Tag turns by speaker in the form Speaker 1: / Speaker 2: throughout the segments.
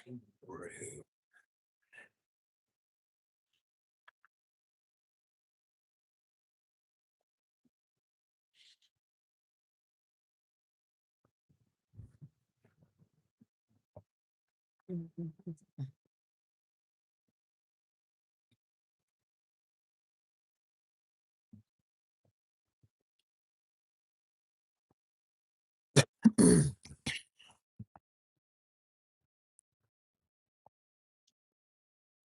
Speaker 1: Roue.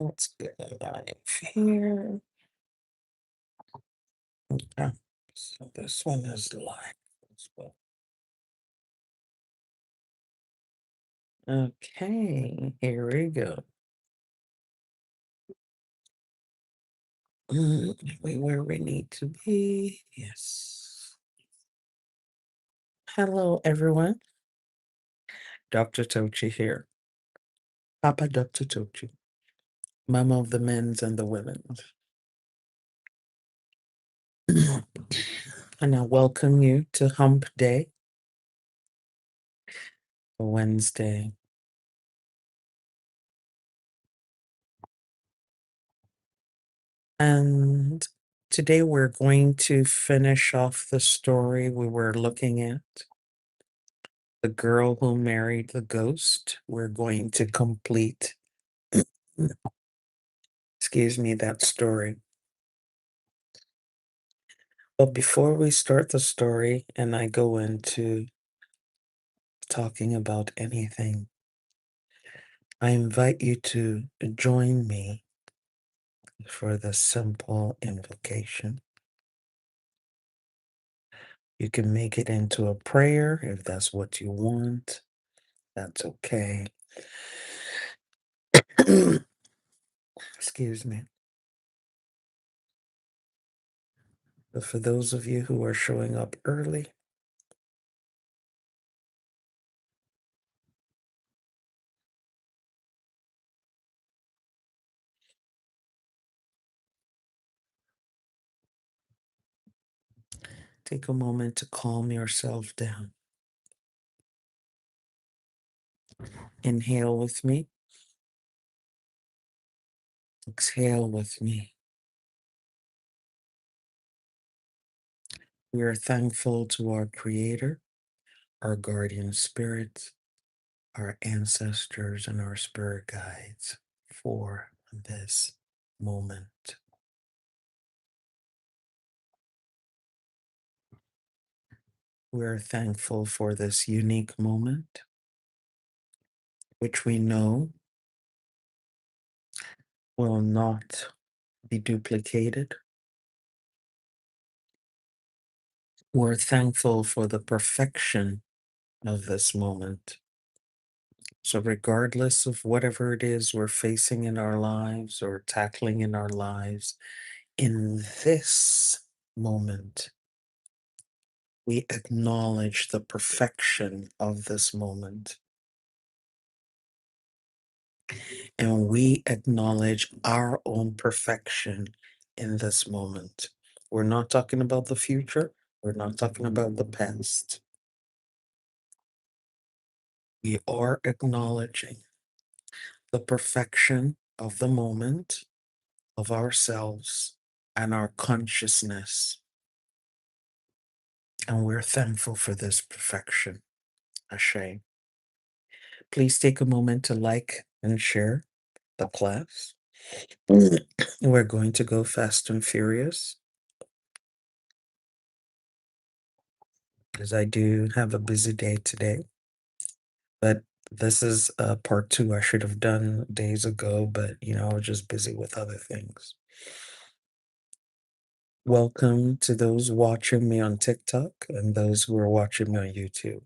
Speaker 1: Let's get a live here. Okay, so this one is live as well. Okay, here we go. We where we need to be. Yes. Hello, everyone. Dr. Tochi here. Papa Dr. Tochi. Mama of the men's and the women's. And I welcome you to Hump Day, Wednesday. And today we're going to finish off the story we were looking at. The girl who married the ghost. We're going to complete, excuse me, that story. But before we start the story and I go into talking about anything, I invite you to join me for the simple invocation. You can make it into a prayer if that's what you want. That's okay. Excuse me. But for those of you who are showing up early, take a moment to calm yourself down. Inhale with me. Exhale with me. We are thankful to our Creator, our guardian spirits, our ancestors, and our spirit guides for this moment. We are thankful for this unique moment, which we know will not be duplicated. We're thankful for the perfection of this moment. So, regardless of whatever it is we're facing in our lives or tackling in our lives, in this moment, we acknowledge the perfection of this moment. And we acknowledge our own perfection in this moment. We're not talking about the future, we're not talking about the past. We are acknowledging the perfection of the moment, of ourselves, and our consciousness. And we're thankful for this perfection. Ashe. Please take a moment to like and share the class. We're going to go fast and furious because I do have a busy day today. But this is part 2 I should have done days ago, but I was just busy with other things. Welcome to those watching me on TikTok and those who are watching me on YouTube.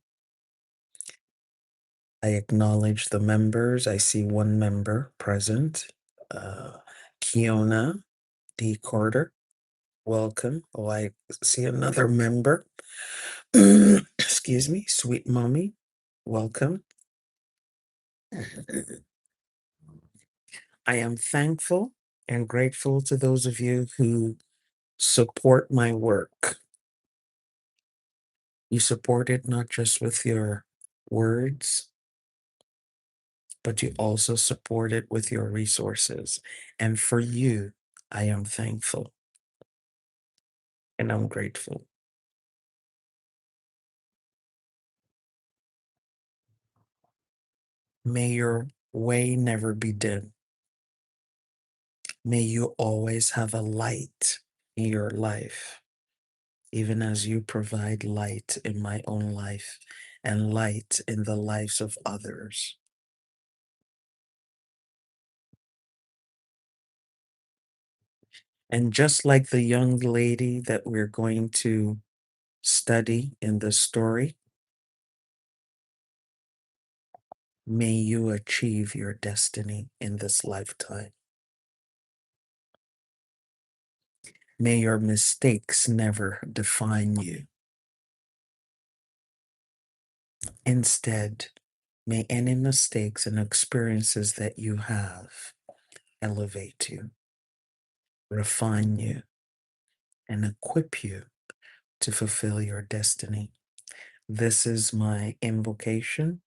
Speaker 1: I acknowledge the members. I see one member present, Kiona D. Carter. Welcome. Oh, I see another member. Excuse me, sweet mommy. Welcome. I am thankful and grateful to those of you who support my work. You support it not just with your words but you also support it with your resources. And for you, I am thankful and I'm grateful. May your way never be dim. May you always have a light in your life, even as you provide light in my own life and light in the lives of others. And just like the young lady that we're going to study in the story, may you achieve your destiny in this lifetime. May your mistakes never define you. Instead, may any mistakes and experiences that you have elevate you, refine you, and equip you to fulfill your destiny. This is my invocation,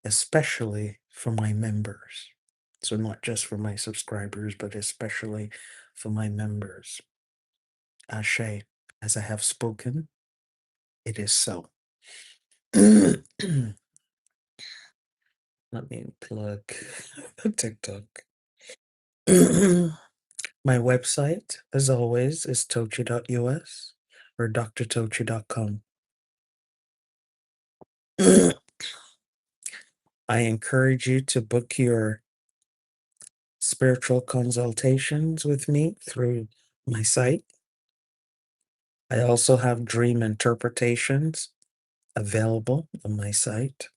Speaker 1: especially for my members. So, not just for my subscribers, but especially for my members. Ashe, as I have spoken, it is so. Let me plug TikTok. My website, as always, is tochi.us or drtochi.com. I encourage you to book your spiritual consultations with me through my site. I also have dream interpretations available on my site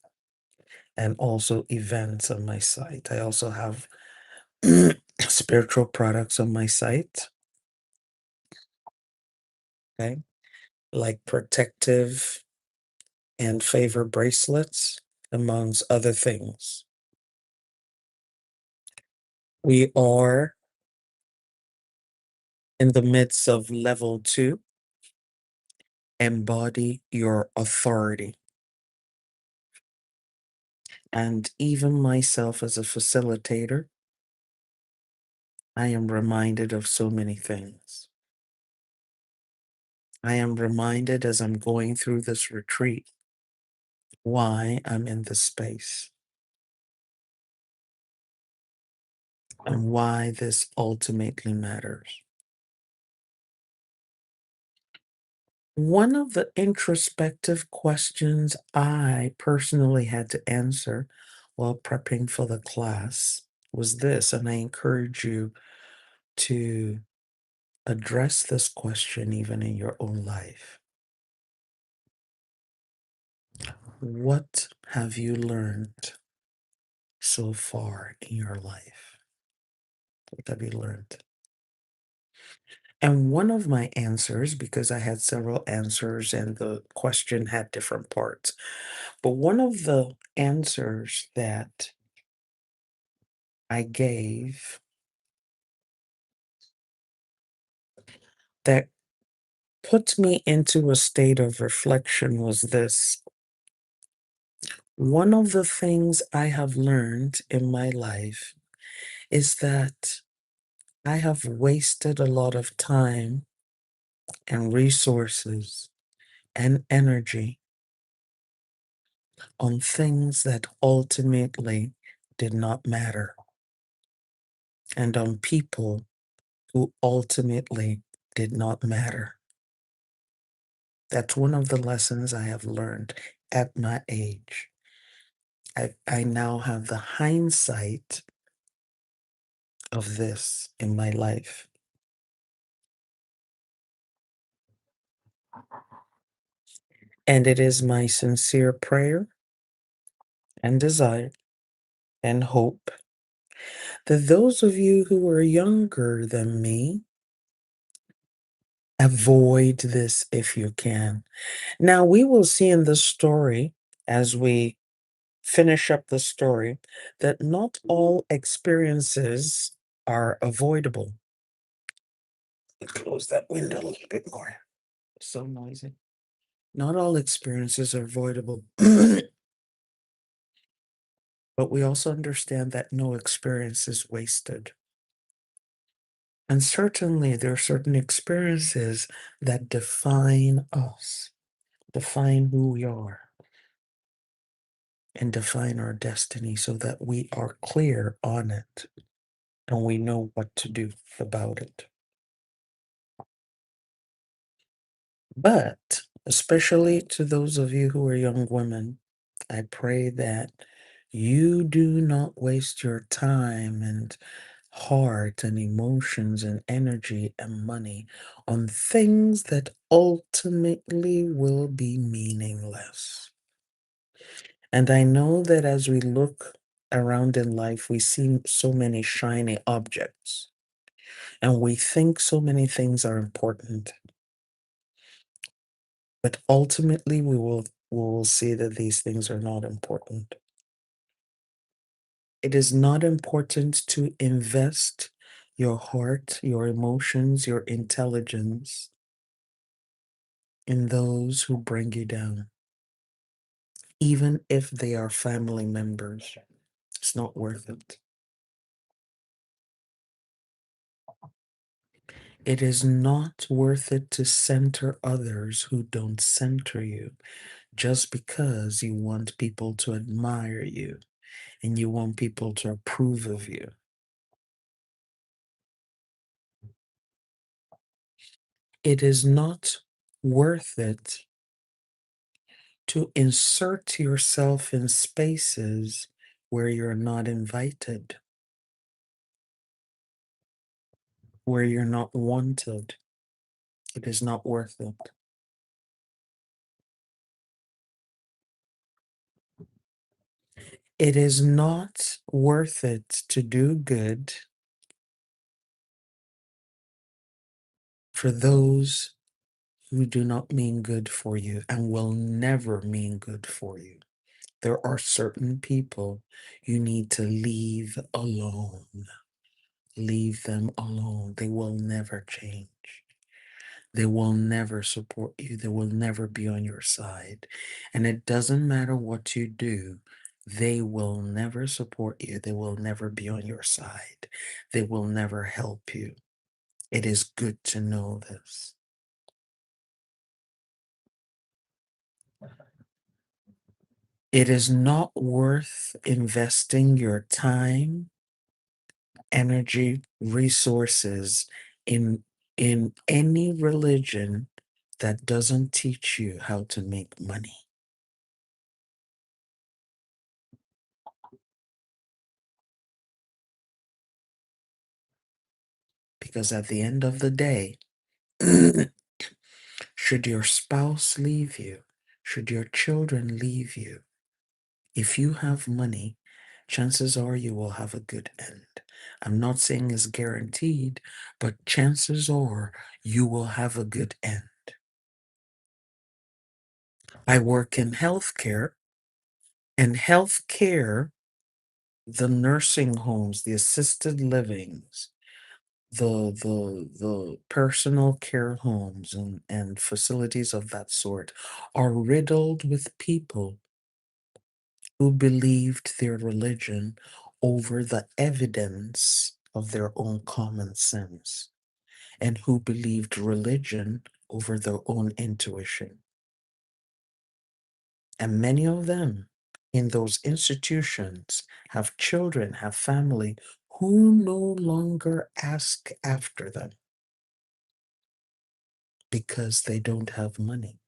Speaker 1: and also events on my site. I also have spiritual products on my site. Okay. Like protective and favor bracelets, amongst other things. We are in the midst of level 2, embody your authority. And even myself as a facilitator, I am reminded of so many things. I am reminded as I'm going through this retreat why I'm in this space and why this ultimately matters. One of the introspective questions I personally had to answer while prepping for the class was this, and I encourage you to address this question even in your own life. What have you learned so far in your life? What have you learned? And one of my answers, because I had several answers and the question had different parts, but one of the answers that I gave that put me into a state of reflection was this. One of the things I have learned in my life is that I have wasted a lot of time and resources and energy on things that ultimately did not matter and on people who ultimately did not matter. That's one of the lessons I have learned at my age. I now have the hindsight of this in my life. And it is my sincere prayer and desire and hope that those of you who are younger than me avoid this if you can. Now, we will see in the story as we finish up the story that not all experiences are avoidable. Close that window a little bit more. So noisy. Not all experiences are avoidable. But we also understand that no experience is wasted. And certainly there are certain experiences that define us, define who we are, and define our destiny so that we are clear on it and we know what to do about it. But especially to those of you who are young women, I pray that you do not waste your time and heart and emotions and energy and money on things that ultimately will be meaningless. And I know that as we look around in life, we see so many shiny objects and we think so many things are important. But ultimately, we will see that these things are not important. It is not important to invest your heart, your emotions, your intelligence in those who bring you down, even if they are family members. It's not worth it. It is not worth it to center others who don't center you just because you want people to admire you and you want people to approve of you. It is not worth it to insert yourself in spaces where you're not invited, where you're not wanted. It is not worth it. It is not worth it to do good for those who do not mean good for you and will never mean good for you. There are certain people you need to leave alone. Leave them alone. They will never change. They will never support you. They will never be on your side. And it doesn't matter what you do, they will never support you. They will never be on your side. They will never help you. It is good to know this. It is not worth investing your time, energy, resources in any religion that doesn't teach you how to make money. Because at the end of the day, should your spouse leave you, should your children leave you, if you have money, chances are you will have a good end. I'm not saying it's guaranteed, but chances are you will have a good end. I work in healthcare, and healthcare, the nursing homes, the assisted livings, the personal care homes and facilities of that sort are riddled with people who believed their religion over the evidence of their own common sense and who believed religion over their own intuition. And many of them in those institutions have children, have family who no longer ask after them because they don't have money.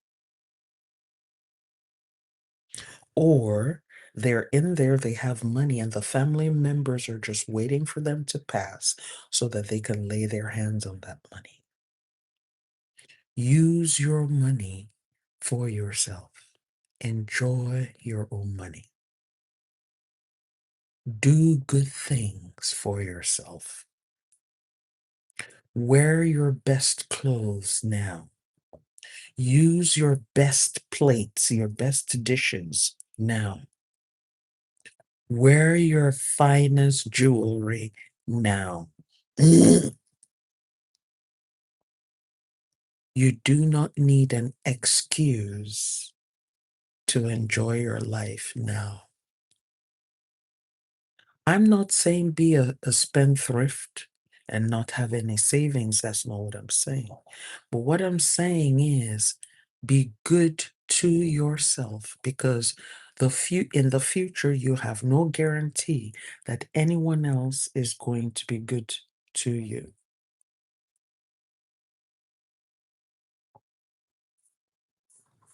Speaker 1: Or they're in there, they have money, and the family members are just waiting for them to pass so that they can lay their hands on that money. Use your money for yourself. Enjoy your own money. Do good things for yourself. Wear your best clothes now. Use your best plates, your best dishes now. Wear your finest jewelry now. You do not need an excuse to enjoy your life now. I'm not saying be a spendthrift and not have any savings. That's not what I'm saying. But what I'm saying is be good to yourself, because in the future you have no guarantee that anyone else is going to be good to you.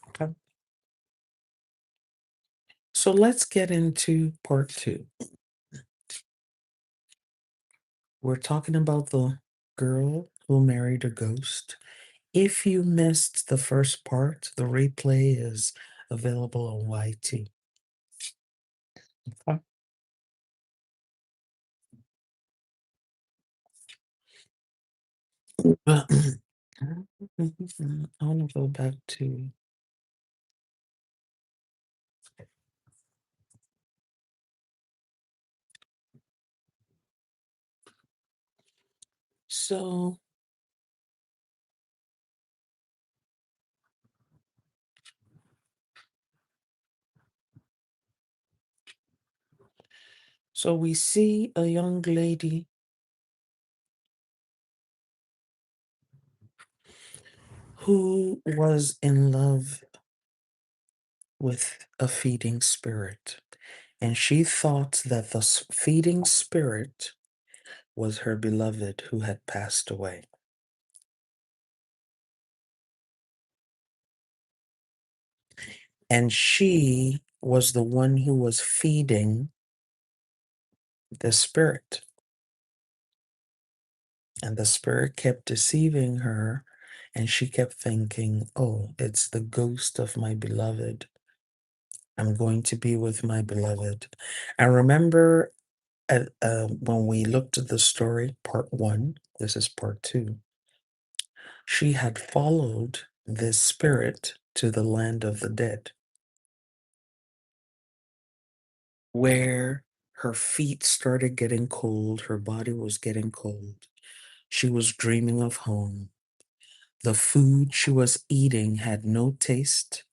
Speaker 1: Okay. So let's get into part 2. We're talking about the girl who married a ghost. If you missed the first part, the replay is available on YT. Okay. I want to go back to. So we see a young lady who was in love with a feeding spirit, and she thought that the feeding spirit was her beloved who had passed away. And she was the one who was feeding the spirit. And the spirit kept deceiving her, and she kept thinking, oh, it's the ghost of my beloved. I'm going to be with my beloved. I remember when we looked at the story, part 1, this is part 2, she had followed this spirit to the land of the dead, where her feet started getting cold, her body was getting cold. She was dreaming of home. The food she was eating had no taste.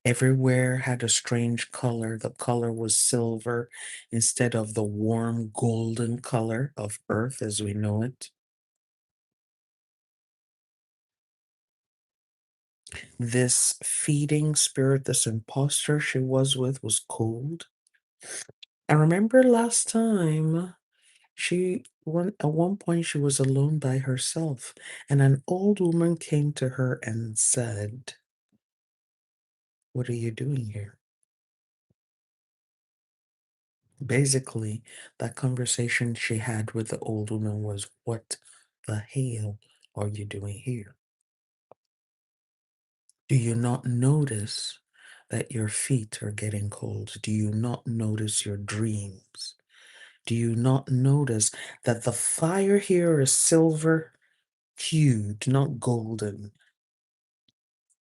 Speaker 1: Everywhere had a strange color. The color was silver instead of the warm golden color of earth as we know it. This feeding spirit, this imposter she was with, was cold. I remember last time at one point she was alone by herself, and an old woman came to her and said, "What are you doing here?" Basically, that conversation she had with the old woman was, "What the hell are you doing here? Do you not notice that your feet are getting cold? Do you not notice your dreams? Do you not notice that the fire here is silver hued, not golden?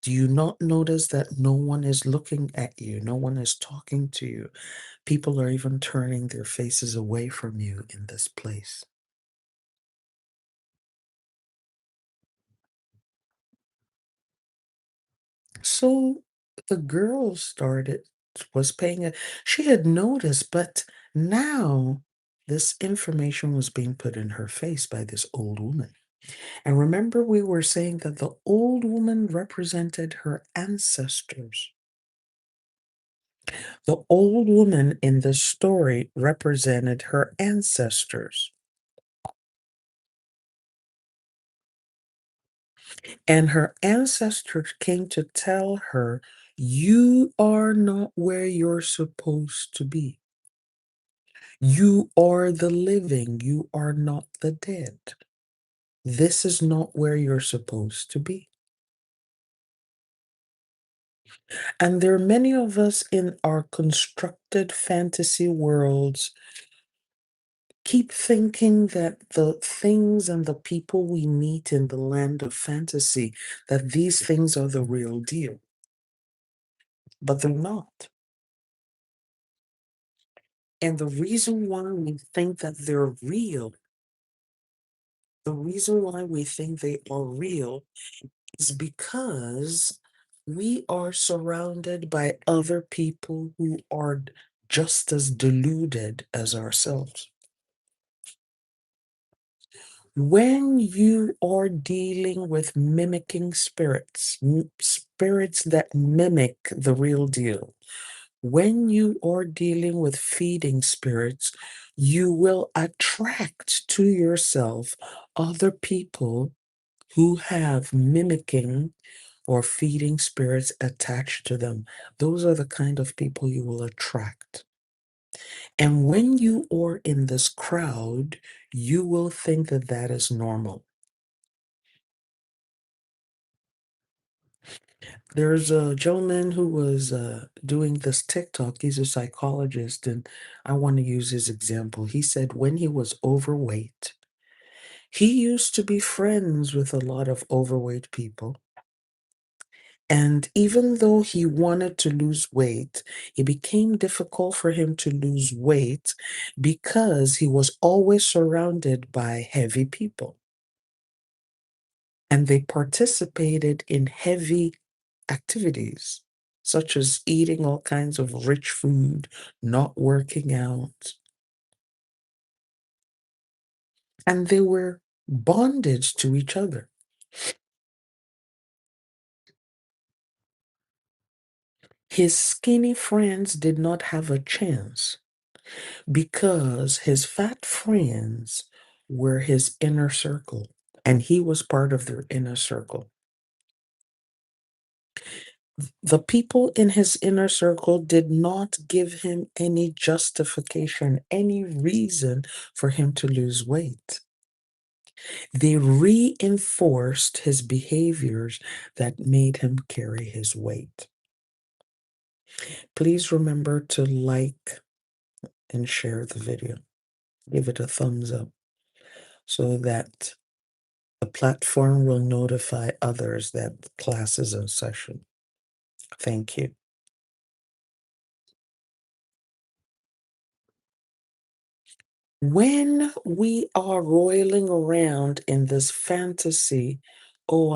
Speaker 1: Do you not notice that no one is looking at you? No one is talking to you. People are even turning their faces away from you in this place." So the girl was paying it. She had noticed, but now this information was being put in her face by this old woman. And remember, we were saying that the old woman represented her ancestors. The old woman in the story represented her ancestors. And her ancestors came to tell her, "You are not where you're supposed to be. You are the living, you are not the dead. This is not where you're supposed to be." And there are many of us in our constructed fantasy worlds keep thinking that the things and the people we meet in the land of fantasy, that these things are the real deal. But they're not. And the reason why we think that they're real, the reason why we think they are real is because we are surrounded by other people who are just as deluded as ourselves. When you are dealing with mimicking spirits, spirits that mimic the real deal, when you are dealing with feeding spirits, you will attract to yourself other people who have mimicking or feeding spirits attached to them. Those are the kind of people you will attract. And when you are in this crowd, you will think that that is normal. There's a gentleman who was doing this TikTok. He's a psychologist, and I want to use his example. He said when he was overweight, he used to be friends with a lot of overweight people. And even though he wanted to lose weight, it became difficult for him to lose weight because he was always surrounded by heavy people. And they participated in heavy activities, such as eating all kinds of rich food, not working out. And they were bonded to each other. His skinny friends did not have a chance because his fat friends were his inner circle, and he was part of their inner circle. The people in his inner circle did not give him any justification, any reason for him to lose weight. They reinforced his behaviors that made him carry his weight. Please remember to like and share the video. Give it a thumbs up so that the platform will notify others that class is in session. Thank you. When we are roiling around in this fantasy, oh,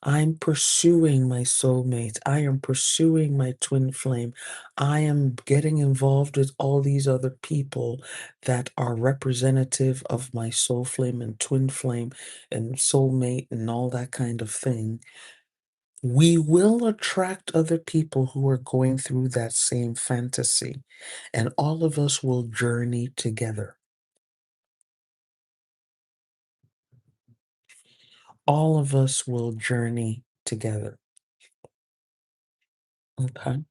Speaker 1: I'm pursuing my soulmate. I am pursuing my twin flame. I am getting involved with all these other people that are representative of my soul flame and twin flame and soulmate and all that kind of thing. We will attract other people who are going through that same fantasy, and all of us will journey together. All of us will journey together. Okay.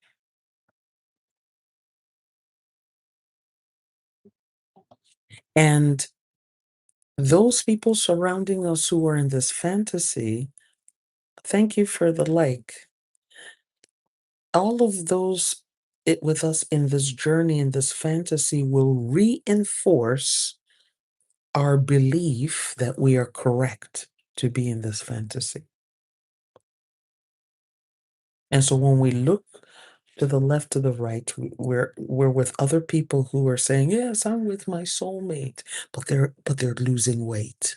Speaker 1: And those people surrounding us who are in this fantasy, thank you for the like. All of those with us in this journey, in this fantasy, will reinforce our belief that we are correct to be in this fantasy. And so when we look to the left, to the right, we're with other people who are saying, "Yes, I'm with my soulmate," but they're losing weight.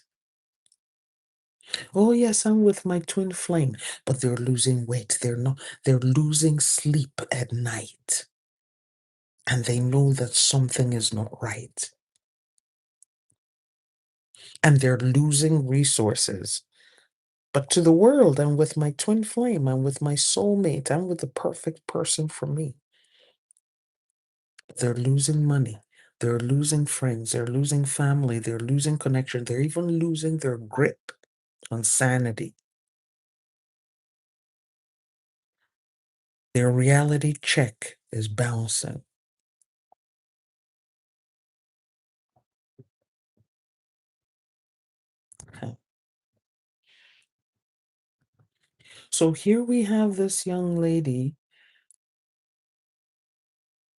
Speaker 1: "Oh yes, I'm with my twin flame," but they're losing weight. They're losing sleep at night. And they know that something is not right. And they're losing resources. But to the world, I'm with my twin flame. I'm with my soulmate. I'm with the perfect person for me. They're losing money. They're losing friends. They're losing family. They're losing connection. They're even losing their grip on sanity. Their reality check is bouncing. Okay. So here we have this young lady.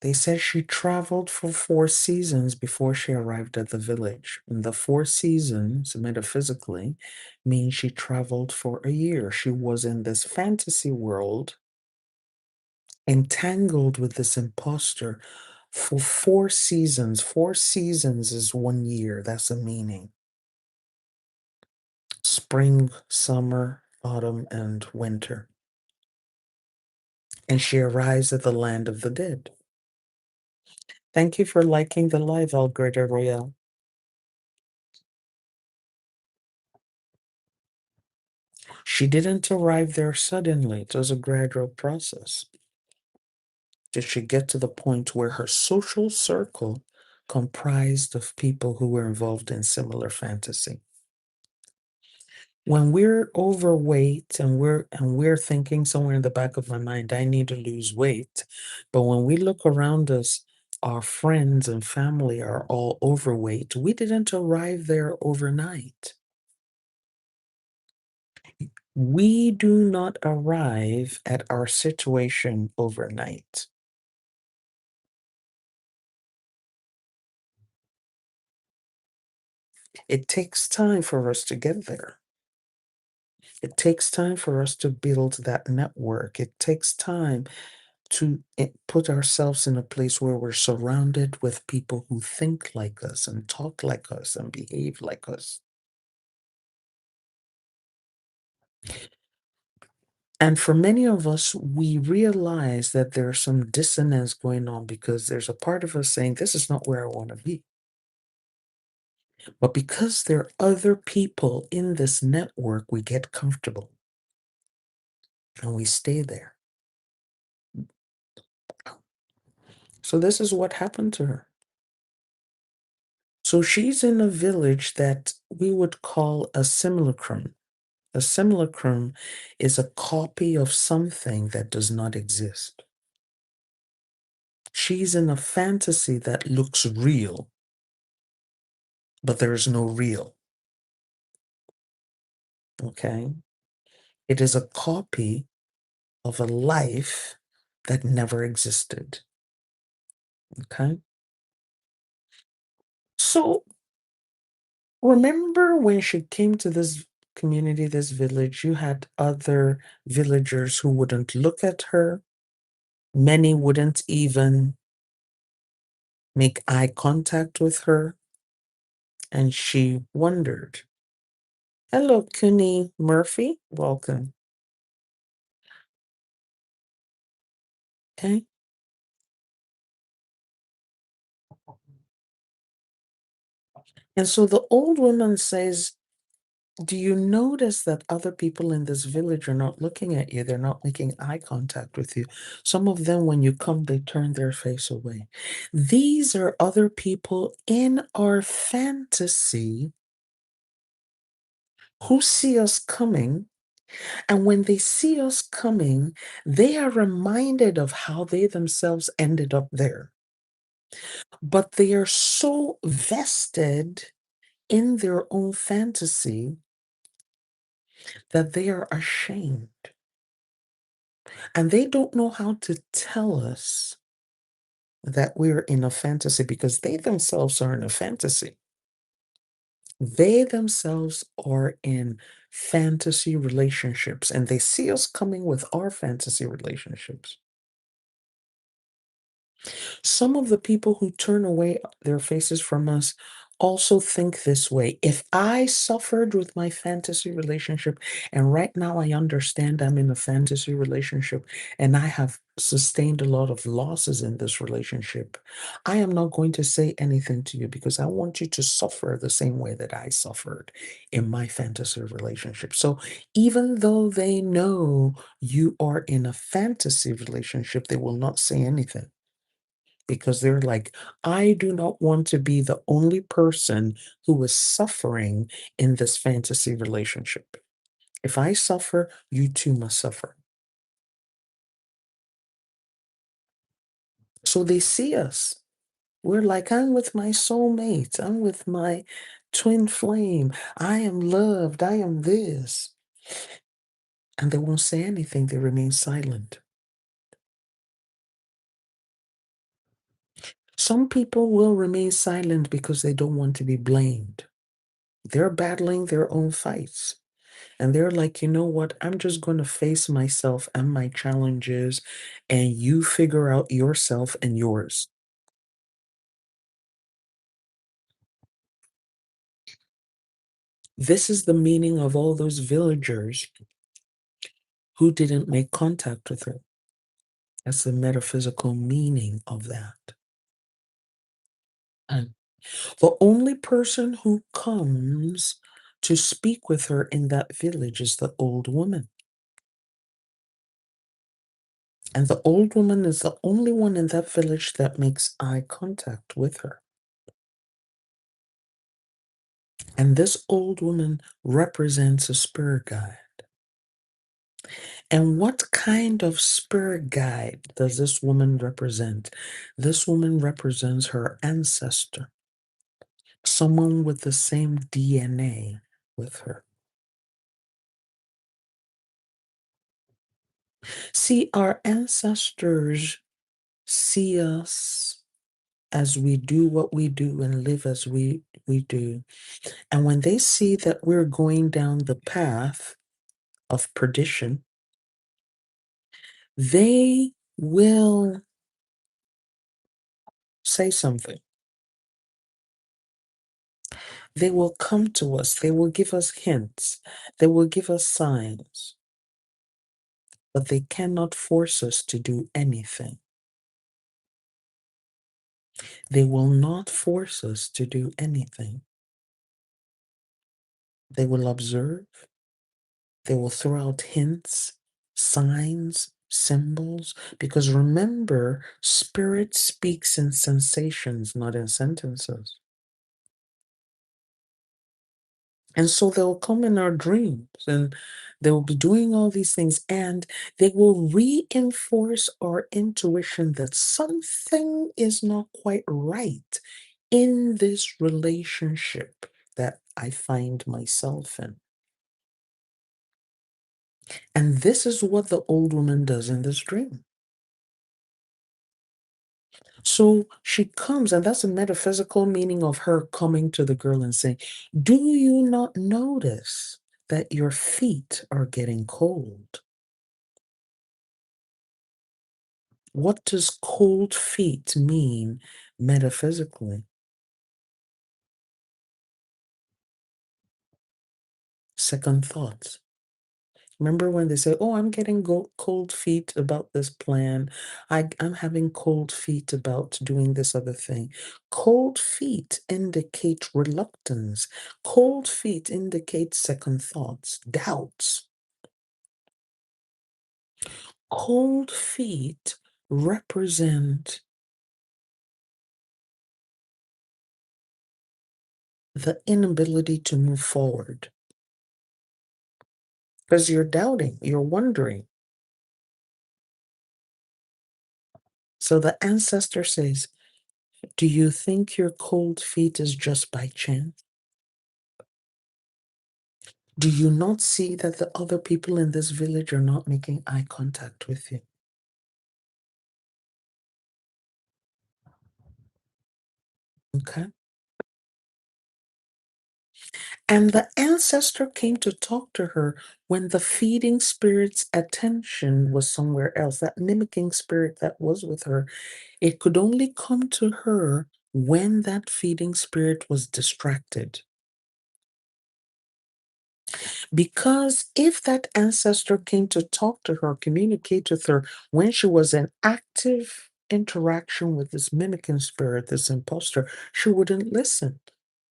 Speaker 1: They said she traveled for 4 seasons before she arrived at the village. And the 4 seasons, metaphysically, means she traveled for a year. She was in this fantasy world, entangled with this imposter for 4 seasons. 4 seasons is 1 year. That's the meaning. Spring, summer, autumn, and winter. And she arrives at the land of the dead. Thank you for liking the live, Alberta Royale. She didn't arrive there suddenly. It was a gradual process. Did she get to the point where her social circle comprised of people who were involved in similar fantasy? When we're overweight and we're thinking somewhere in the back of my mind, I need to lose weight. But when we look around us, our friends and family are all overweight. We didn't arrive there overnight. We do not arrive at our situation overnight. It takes time for us to get there. It takes time for us to build that network. It takes time to put ourselves in a place where we're surrounded with people who think like us and talk like us and behave like us. And for many of us, we realize that there's some dissonance going on because there's a part of us saying, this is not where I want to be. But because there are other people in this network, we get comfortable and we stay there. So this is what happened to her. So she's in a village that we would call a simulacrum. A simulacrum is a copy of something that does not exist. She's in a fantasy that looks real, but there is no real. Okay? It is a copy of a life that never existed. Okay? So remember when she came to this community, this village, you had other villagers who wouldn't look at her. Many wouldn't even make eye contact with her. And she wondered. Hello, Cooney Murphy. Welcome. Okay. And so the old woman says, do you notice that other people in this village are not looking at you? They're not making eye contact with you. Some of them, when you come, they turn their face away. These are other people in our fantasy who see us coming. And when they see us coming, they are reminded of how they themselves ended up there. But they are so vested in their own fantasy that they are ashamed. And they don't know how to tell us that we're in a fantasy because they themselves are in a fantasy. They themselves are in fantasy relationships and they see us coming with our fantasy relationships. Some of the people who turn away their faces from us also think this way. If I suffered with my fantasy relationship, and right now I understand I'm in a fantasy relationship and I have sustained a lot of losses in this relationship, I am not going to say anything to you because I want you to suffer the same way that I suffered in my fantasy relationship. So even though they know you are in a fantasy relationship, they will not say anything because they're like, I do not want to be the only person who is suffering in this fantasy relationship. If I suffer, you too must suffer. So they see us. We're like, I'm with my soulmate. I'm with my twin flame. I am loved. I am this. And they won't say anything. They remain silent. Some people will remain silent because they don't want to be blamed. They're battling their own fights. And they're like, you know what? I'm just going to face myself and my challenges, and you figure out yourself and yours. This is the meaning of all those villagers who didn't make contact with her. That's the metaphysical meaning of that. And the only person who comes to speak with her in that village is the old woman. And the old woman is the only one in that village that makes eye contact with her. And this old woman represents a spirit guide. And what kind of spirit guide does this woman represent? This woman represents her ancestor, someone with the same DNA with her. See, our ancestors see us as we do what we do and live as we do. And when they see that we're going down the path of perdition, they will say something. They will come to us. They will give us hints. They will give us signs. But they cannot force us to do anything. They will not force us to do anything. They will observe. They will throw out hints, signs, symbols. Because remember, spirit speaks in sensations, not in sentences. And so they'll come in our dreams and they'll be doing all these things and they will reinforce our intuition that something is not quite right in this relationship that I find myself in. And this is what the old woman does in this dream. So she comes, and that's a metaphysical meaning of her coming to the girl and saying, do you not notice that your feet are getting cold? What does cold feet mean metaphysically? Second thoughts. Remember when they say, oh, I'm getting cold feet about this plan. I'm having cold feet about doing this other thing. Cold feet indicate reluctance. Cold feet indicate second thoughts, doubts. Cold feet represent the inability to move forward because you're doubting, you're wondering. So the ancestor says, do you think your cold feet is just by chance? Do you not see that the other people in this village are not making eye contact with you? Okay. And the ancestor came to talk to her when the feeding spirit's attention was somewhere else. That mimicking spirit that was with her, it could only come to her when that feeding spirit was distracted. Because if that ancestor came to talk to her, communicate with her when she was in active interaction with this mimicking spirit, this imposter, she wouldn't listen.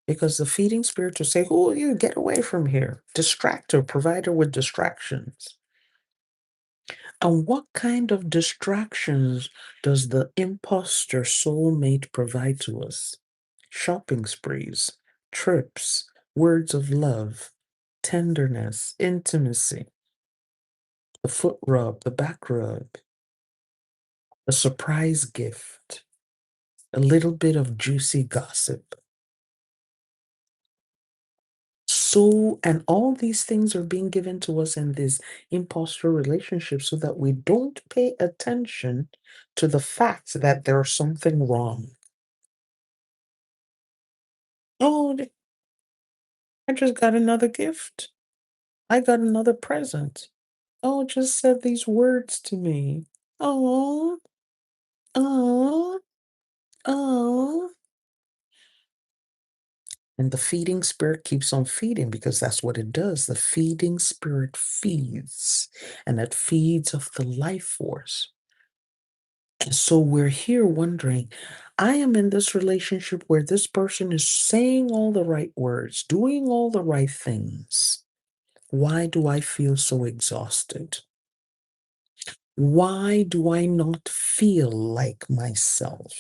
Speaker 1: Because the feeding spirit would say, who are you? Get away from here. Distract her, provide her with distractions. And what kind of distractions does the imposter soulmate provide to us? Shopping sprees, trips, words of love, tenderness, intimacy, the foot rub, the back rub, a surprise gift, a little bit of juicy gossip. So, and all these things are being given to us in this imposter relationship so that we don't pay attention to the fact that there's something wrong. Oh, I just got another gift. I got another present. Oh, just said these words to me. Oh, oh, oh. And the feeding spirit keeps on feeding because that's what it does. The feeding spirit feeds, and it feeds of the life force. And so we're here wondering, I am in this relationship where this person is saying all the right words, doing all the right things. Why do I feel so exhausted? Why do I not feel like myself?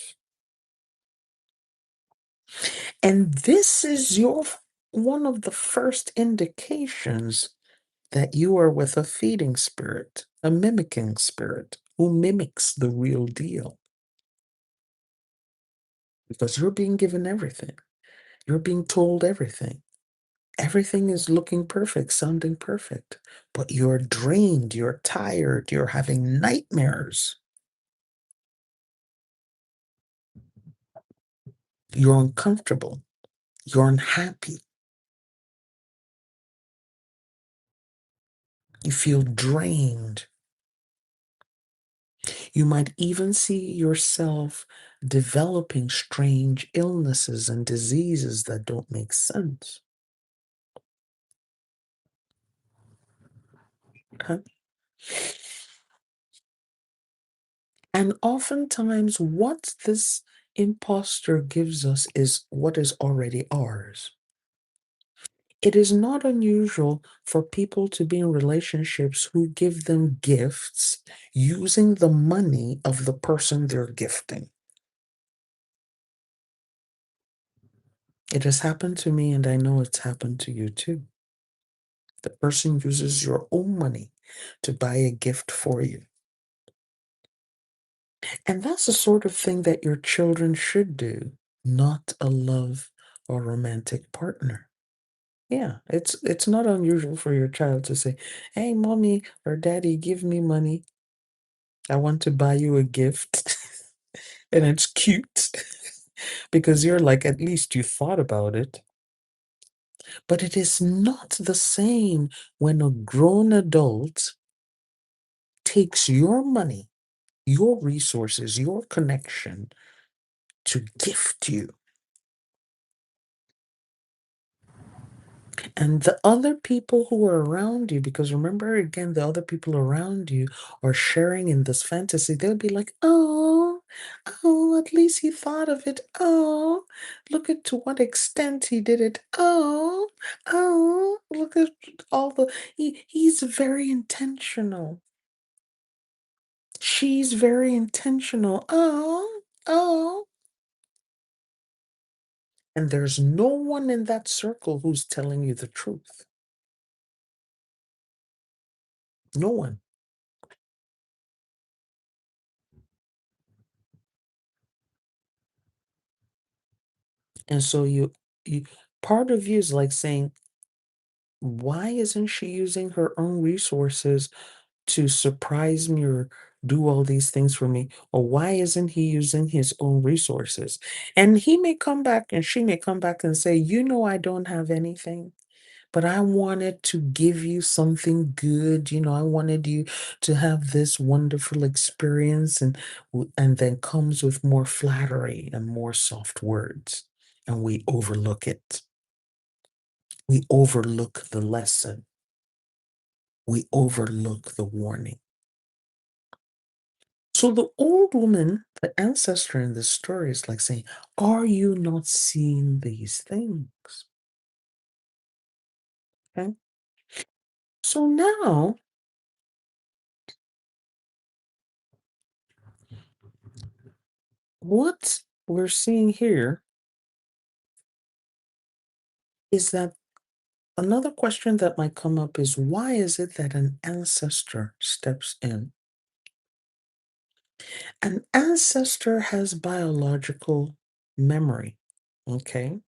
Speaker 1: And this is one of the first indications that you are with a feeding spirit, a mimicking spirit who mimics the real deal. Because you're being given everything. You're being told everything. Everything is looking perfect, sounding perfect, but you're drained, you're tired, you're having nightmares. You're uncomfortable. You're unhappy. You feel drained. You might even see yourself developing strange illnesses and diseases that don't make sense. Okay? And oftentimes, what this imposter gives us is what is already ours. It is not unusual for people to be in relationships who give them gifts using the money of the person they're gifting. It has happened to me, and I know it's happened to you too. The person uses your own money to buy a gift for you. And that's the sort of thing that your children should do, not a love or romantic partner. Yeah, it's not unusual for your child to say, "Hey, mommy or daddy, give me money. I want to buy you a gift." And it's cute because you're like, at least you thought about it. But it is not the same when a grown adult takes your money, your resources, your connection to gift you. And the other people who are around you, because remember again, the other people around you are sharing in this fantasy, they'll be like, oh, at least he thought of it. Oh, look at to what extent he did it. Oh, look at all he's very intentional. She's very intentional. Oh. And there's no one in that circle who's telling you the truth. No one. And so you part of you is like saying, why isn't she using her own resources to surprise me or do all these things for me? Or why isn't he using his own resources? And he may come back and she may come back and say, I don't have anything, but I wanted to give you something good. I wanted you to have this wonderful experience, and then comes with more flattery and more soft words, and we overlook it. We overlook the lesson. We overlook the warning. So the old woman, the ancestor in this story, is like saying, are you not seeing these things? Okay. So now, what we're seeing here is that another question that might come up is, why is it that an ancestor steps in? An ancestor has biological memory, okay?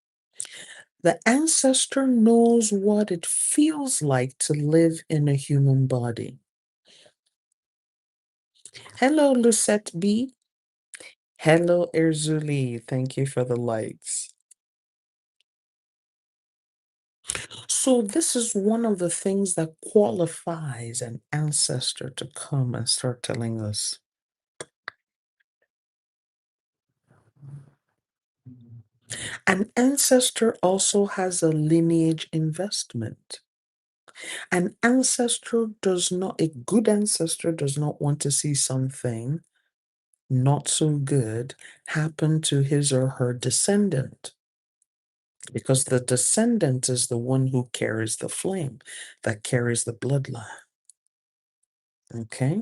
Speaker 1: The ancestor knows what it feels like to live in a human body. Hello, Lucette B. Hello, Erzuli. Thank you for the likes. So this is one of the things that qualifies an ancestor to come and start telling us. An ancestor also has a lineage investment. A good ancestor does not want to see something not so good happen to his or her descendant, because the descendant is the one who carries the flame, that carries the bloodline. Okay?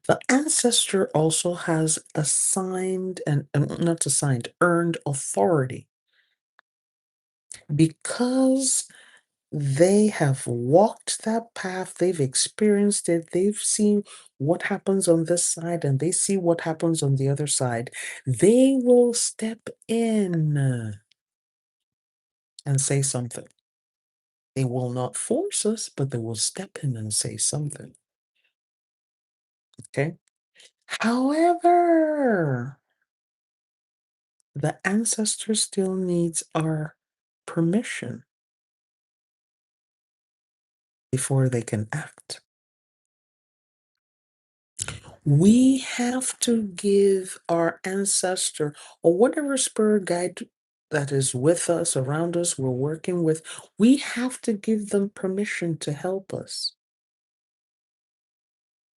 Speaker 1: The ancestor also has assigned and not assigned, earned authority, because they have walked that path, they've experienced it, they've seen what happens on this side, and they see what happens on the other side. They will step in and say something. They will not force us, but they will step in and say something. Okay? However, the ancestor still needs our permission before they can act. We have to give our ancestor, or whatever spirit guide that is with us, around us, we're working with, we have to give them permission to help us.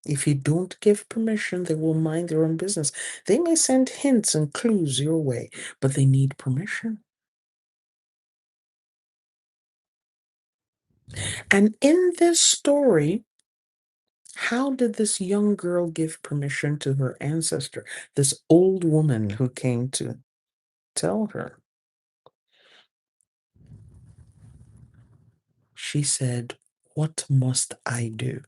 Speaker 1: If you don't give permission, they will mind their own business. They may send hints and clues your way, but they need permission. And in this story, how did this young girl give permission to her ancestor, this old woman who came to tell her? She said, "What must I do?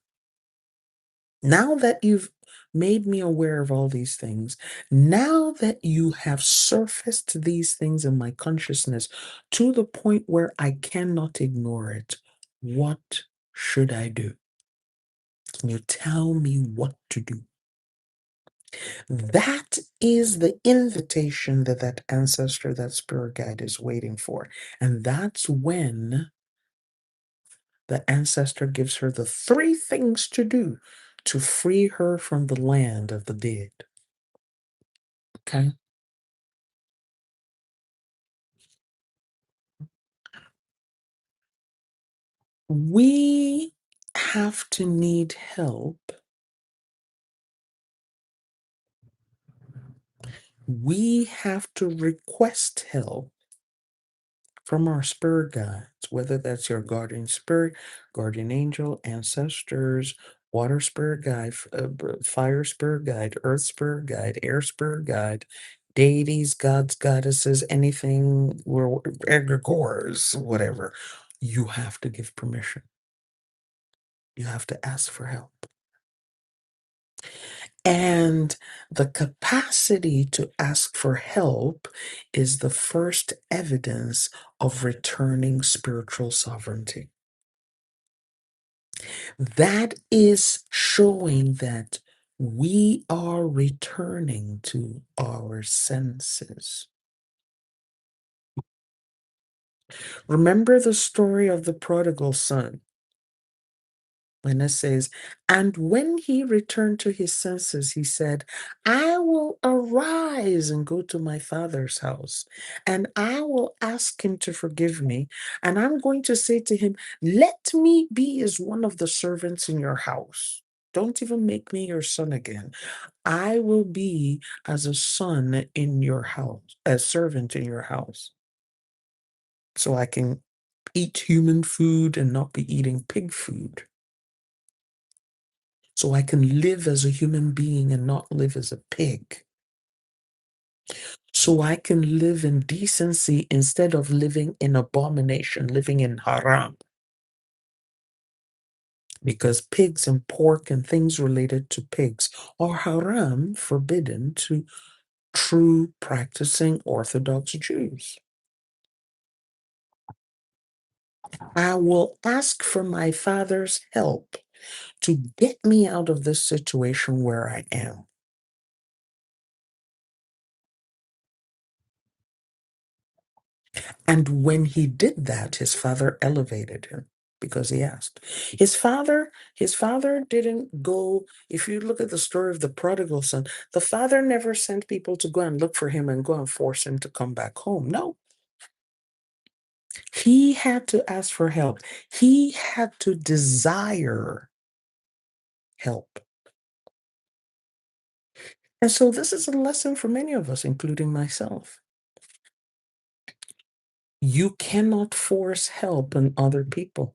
Speaker 1: Now that you've made me aware of all these things, now that you have surfaced these things in my consciousness to the point where I cannot ignore it, what should I do? Can you tell me what to do?" That is the invitation that that ancestor, that spirit guide is waiting for. And that's when the ancestor gives her the three things to do to free her from the land of the dead. Okay? We have to need help. We have to request help from our spirit guides, whether that's your guardian spirit, guardian angel, ancestors, water spirit guide, fire spirit guide, earth spirit guide, air spirit guide, deities, gods, goddesses, anything, egregores, whatever. You have to give permission. You have to ask for help. And the capacity to ask for help is the first evidence of returning spiritual sovereignty. That is showing that we are returning to our senses. Remember the story of the prodigal son, when it says, "And when he returned to his senses, he said, I will arise and go to my father's house, and I will ask him to forgive me. And I'm going to say to him, let me be as one of the servants in your house. Don't even make me your son again. I will be as a son in your house, a servant in your house, so I can eat human food and not be eating pig food. So I can live as a human being and not live as a pig. So I can live in decency instead of living in abomination, living in haram. Because pigs and pork and things related to pigs are haram, forbidden to true practicing Orthodox Jews. I will ask for my Father's help to get me out of this situation where I am. And when he did that, his father elevated him because he asked. His father didn't go. If you look at the story of the prodigal son, the father never sent people to go and look for him and go and force him to come back home. No. He had to ask for help. He had to desire help. And so this is a lesson for many of us, including myself. You cannot force help on other people.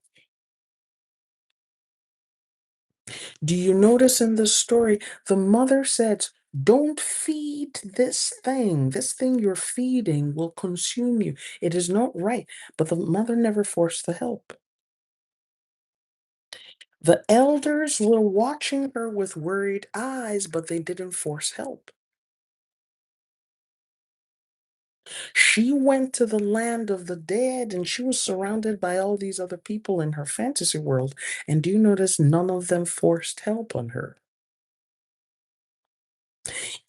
Speaker 1: Do you notice in the story, the mother said, don't feed this thing. This thing you're feeding will consume you. It is not right. But the mother never forced the help. The elders were watching her with worried eyes, but they didn't force help. She went to the land of the dead and she was surrounded by all these other people in her fantasy world. And do you notice none of them forced help on her?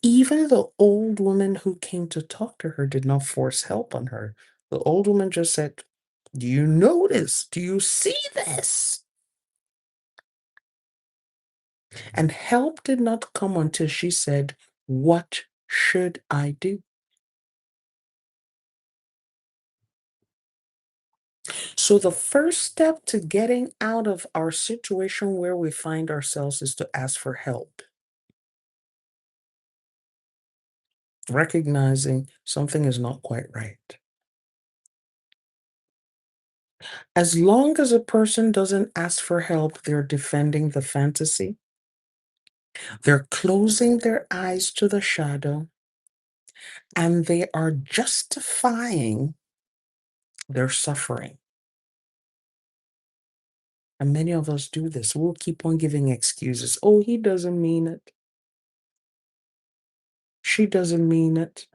Speaker 1: Even the old woman who came to talk to her did not force help on her. The old woman just said, do you notice? Do you see this? And help did not come until she said, what should I do? So the first step to getting out of our situation where we find ourselves is to ask for help. Recognizing something is not quite right. As long as a person doesn't ask for help, they're defending the fantasy. They're closing their eyes to the shadow, and they are justifying their suffering. And many of us do this. We'll keep on giving excuses. Oh, he doesn't mean it. She doesn't mean it.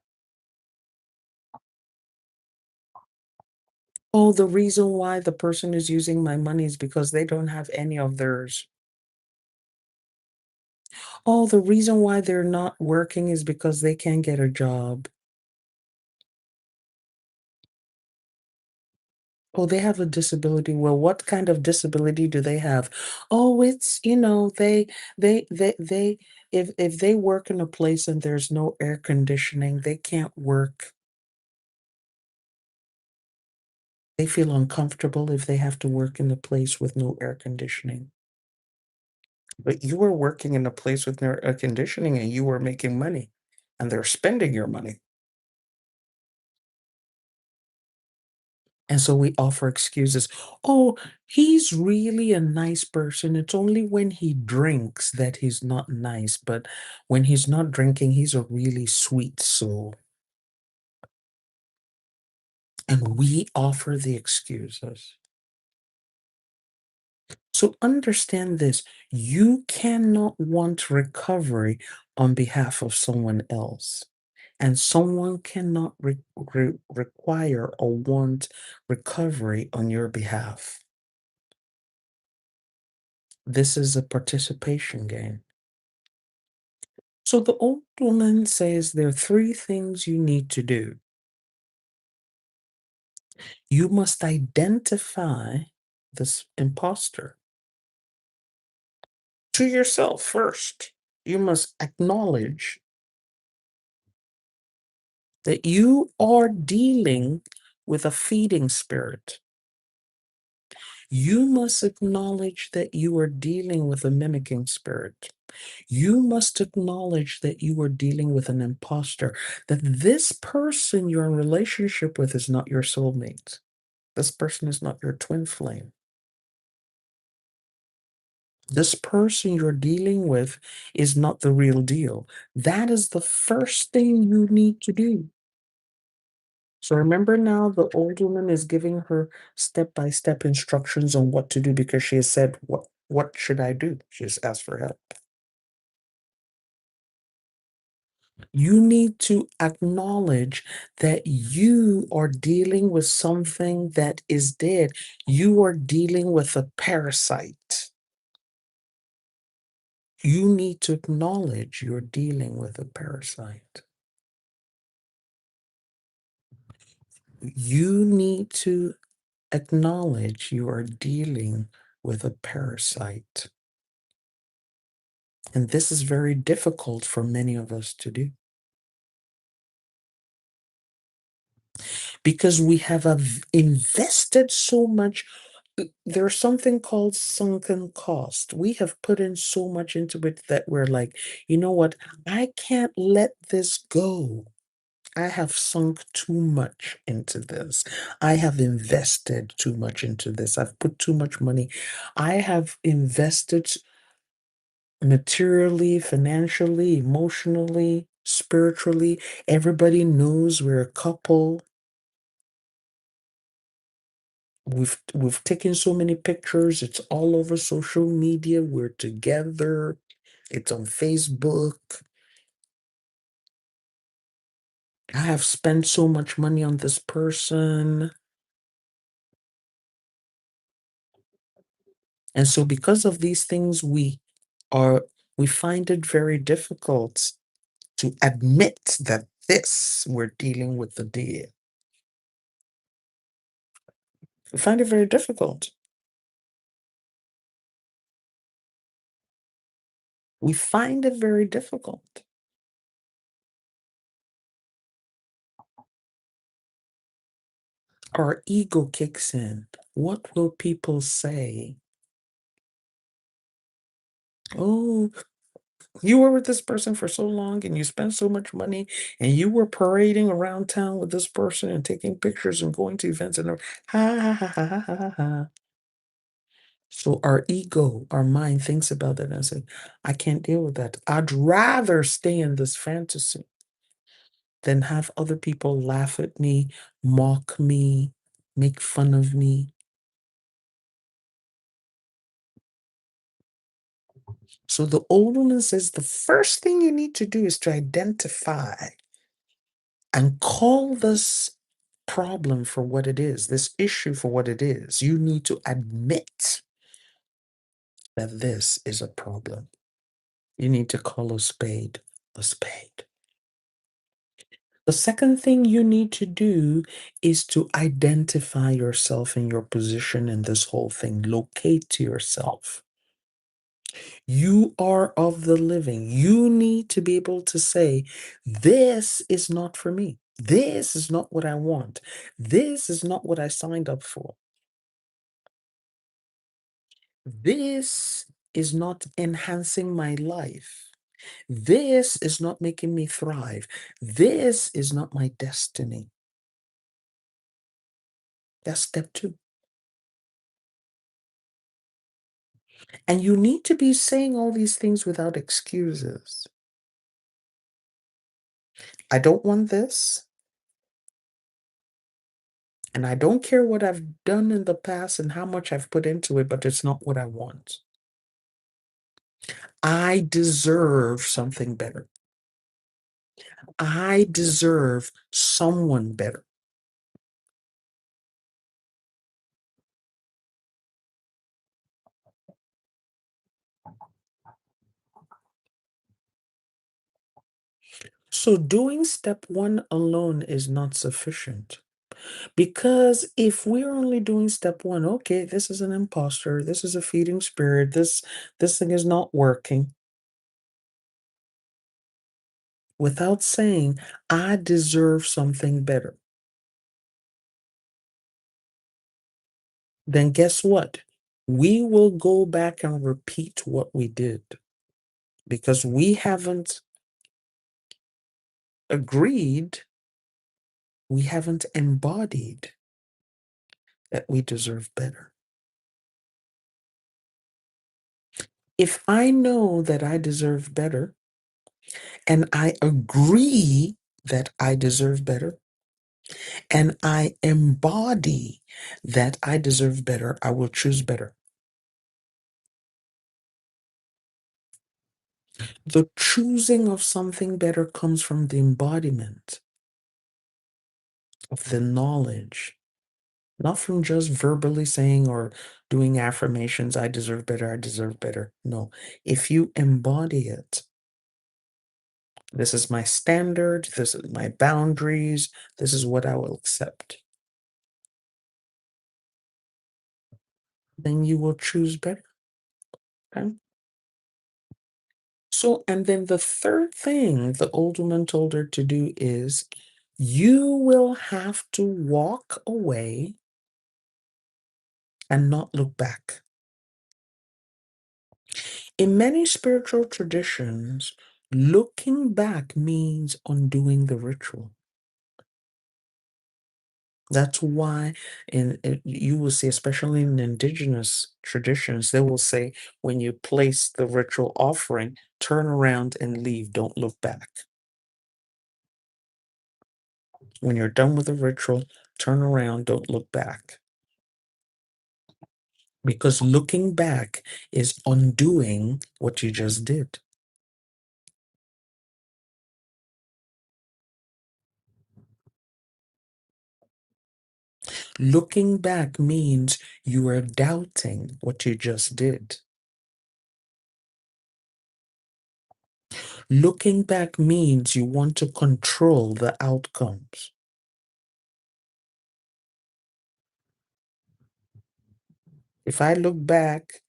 Speaker 1: Oh, the reason why the person is using my money is because they don't have any of theirs. Oh, the reason why they're not working is because they can't get a job. Oh, they have a disability. Well, what kind of disability do they have? Oh, it's, they, if they work in a place and there's no air conditioning, they can't work. They feel uncomfortable if they have to work in a place with no air conditioning. But you are working in a place with no air conditioning and you are making money and they're spending your money. And so we offer excuses. Oh, he's really a nice person. It's only when he drinks that he's not nice. But when he's not drinking, he's a really sweet soul. And we offer the excuses. So understand this, you cannot want recovery on behalf of someone else. And someone cannot require or want recovery on your behalf. This is a participation game. So the old woman says there are three things you need to do. You must identify this imposter to yourself first. You must acknowledge that you are dealing with a feeding spirit. You must acknowledge that you are dealing with a mimicking spirit. You must acknowledge that you are dealing with an imposter, that this person you're in relationship with is not your soulmate. This person is not your twin flame. This person you're dealing with is not the real deal. That is the first thing you need to do. So remember now, the old woman is giving her step-by-step instructions on what to do because she has said, what should I do? She has asked for help. You need to acknowledge that you are dealing with something that is dead. You are dealing with a parasite. You need to acknowledge you're dealing with a parasite. You need to acknowledge you are dealing with a parasite. And this is very difficult for many of us to do. Because we have invested so much there's something called sunken cost. We have put in so much into it that we're like, you know what? I can't let this go. I have sunk too much into this. I have invested too much into this. I've put too much money. I have invested materially, financially, emotionally, spiritually. Everybody knows we're a couple. We've taken so many pictures. It's all over social media. We're together. It's on Facebook. I have spent so much money on this person. And so because of these things, we find it very difficult to admit that this we're dealing with the deal. We find it very difficult. We find it very difficult. Our ego kicks in. What will people say? Oh, you were with this person for so long and you spent so much money and you were parading around town with this person and taking pictures and going to events and ha ha ha ha ha ha ha. So our ego, our mind thinks about that and say, I can't deal with that. I'd rather stay in this fantasy than have other people laugh at me, mock me, make fun of me. So the old woman says the first thing you need to do is to identify and call this problem for what it is, this issue for what it is. You need to admit that this is a problem. You need to call a spade a spade. The second thing you need to do is to identify yourself and your position in this whole thing. Locate yourself. You are of the living. You need to be able to say, this is not for me. This is not what I want. This is not what I signed up for. This is not enhancing my life. This is not making me thrive. This is not my destiny. That's step two. And you need to be saying all these things without excuses. I don't want this. And I don't care what I've done in the past and how much I've put into it, but it's not what I want. I deserve something better. I deserve someone better. So doing step one alone is not sufficient. Because if we're only doing step one, okay, this is an imposter, this is a feeding spirit, this thing is not working. Without saying, I deserve something better. Then guess what? We will go back and repeat what we did because we haven't agreed, we haven't embodied that we deserve better. If I know that I deserve better and I agree that I deserve better and I embody that I deserve better, I will choose better. The choosing of something better comes from the embodiment of the knowledge, not from just verbally saying or doing affirmations, I deserve better, I deserve better. No, if you embody it, this is my standard, this is my boundaries, this is what I will accept, then you will choose better. Okay? So, and then the third thing the old woman told her to do is you will have to walk away and not look back. In many spiritual traditions, looking back means undoing the ritual. That's why you will see, especially in indigenous traditions, they will say when you place the ritual offering, turn around and leave, don't look back. When you're done with the ritual, turn around, don't look back. Because looking back is undoing what you just did. Looking back means you are doubting what you just did. Looking back means you want to control the outcomes. If I look back,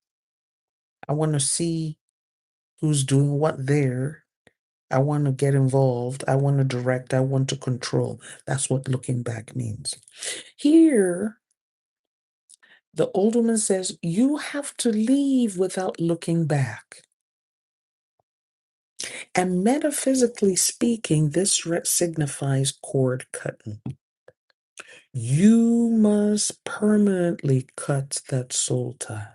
Speaker 1: I want to see who's doing what there. I want to get involved. I want to direct. I want to control. That's what looking back means. Here, the old woman says, you have to leave without looking back. And metaphysically speaking, this signifies cord cutting. You must permanently cut that soul tie.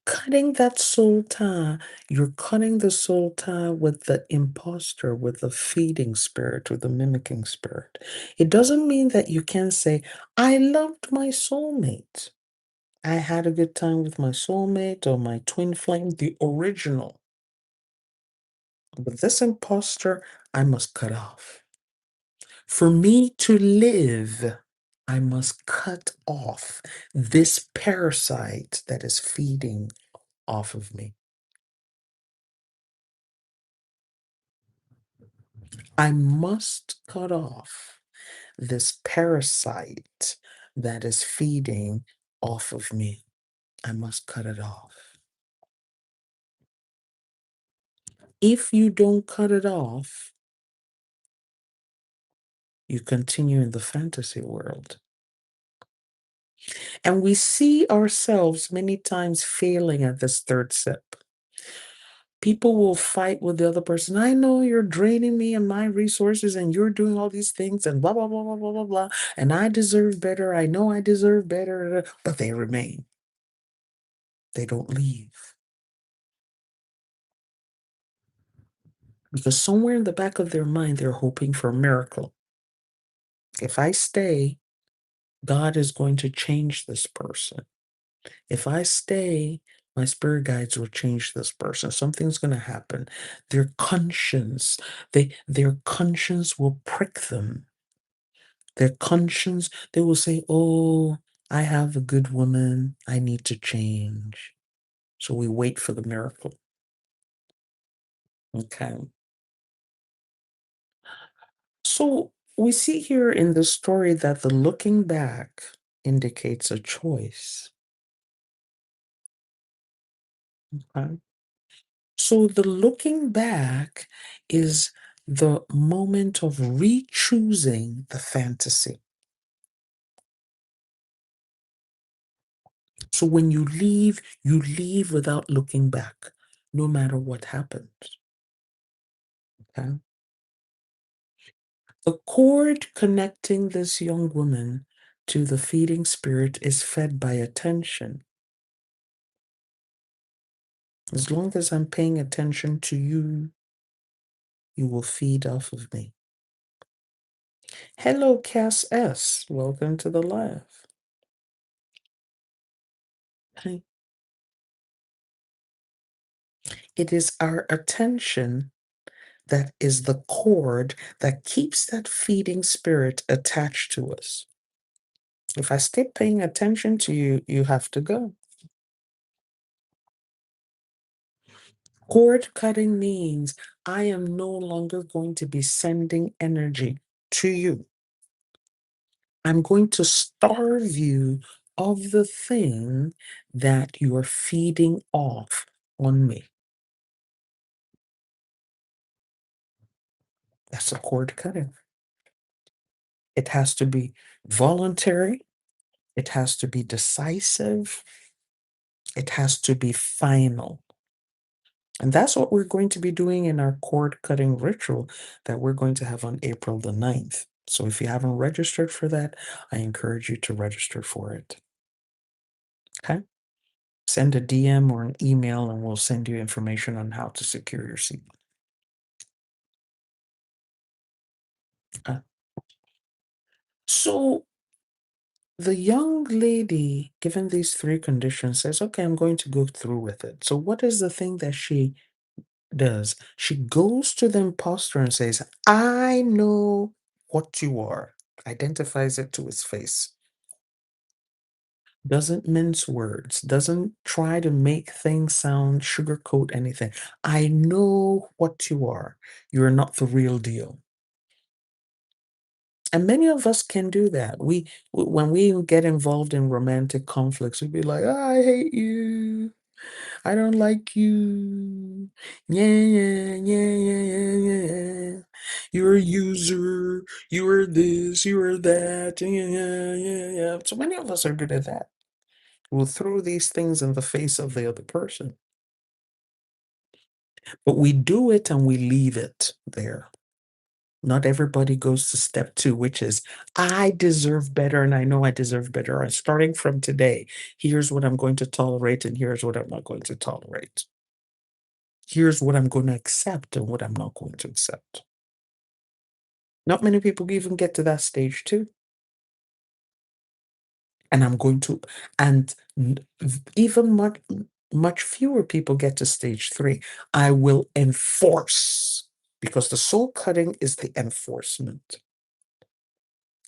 Speaker 1: Cutting that soul tie, you're cutting the soul tie with the imposter, with the feeding spirit, with the mimicking spirit. It doesn't mean that you can't say, I loved my soulmate. I had a good time with my soulmate or my twin flame, the original. But this imposter, I must cut off. For me to live, I must cut off this parasite that is feeding off of me. I must cut off this parasite that is feeding off of me. I must cut it off. If you don't cut it off, you continue in the fantasy world. And we see ourselves many times failing at this third step. People will fight with the other person. I know you're draining me and my resources, and you're doing all these things, and blah, blah, blah, blah, blah, blah, blah. And I deserve better. I know I deserve better. But they remain. They don't leave. Because somewhere in the back of their mind, they're hoping for a miracle. If I stay, God is going to change this person. If I stay, my spirit guides will change this person. Something's going to happen. Their conscience, their conscience will prick them. Their conscience, they will say, oh, I have a good woman. I need to change. So we wait for the miracle. Okay. So we see here in the story that the looking back indicates a choice. Okay. So the looking back is the moment of re-choosing the fantasy. So when you leave without looking back, no matter what happens. Okay. The cord connecting this young woman to the feeding spirit is fed by attention. As long as I'm paying attention to you, you will feed off of me. Hello, Cass S. Welcome to the live. Hi. It is our attention that is the cord that keeps that feeding spirit attached to us. If I stay paying attention to you, you have to go. Cord cutting means I am no longer going to be sending energy to you. I'm going to starve you of the thing that you're feeding off on me. That's a cord cutting. It has to be voluntary. It has to be decisive. It has to be final. And that's what we're going to be doing in our cord cutting ritual that we're going to have on April the 9th. So if you haven't registered for that, I encourage you to register for it. Okay? Send a DM or an email and we'll send you information on how to secure your seat. So the young lady, given these three conditions, says, okay, I'm going to go through with it. So what is the thing that she does? She goes to the imposter and says, I know what you are, identifies it to his face, doesn't mince words, doesn't try to make things sound, sugarcoat anything. I know what you are. You're not the real deal. And many of us can do that. When we get involved in romantic conflicts, we'd be like, oh, I hate you. I don't like you. Yeah, yeah, yeah, yeah, yeah, yeah. You're a user. You are this. You are that. Yeah, yeah, yeah, yeah. So many of us are good at that. We'll throw these things in the face of the other person. But we do it and we leave it there. Not everybody goes to step 2, which is, I deserve better and I know I deserve better. And starting from today, here's what I'm going to tolerate and here's what I'm not going to tolerate. Here's what I'm going to accept and what I'm not going to accept. Not many people even get to that stage 2. And I'm going to, and even much fewer people get to stage 3. I will enforce, because the soul cutting is the enforcement.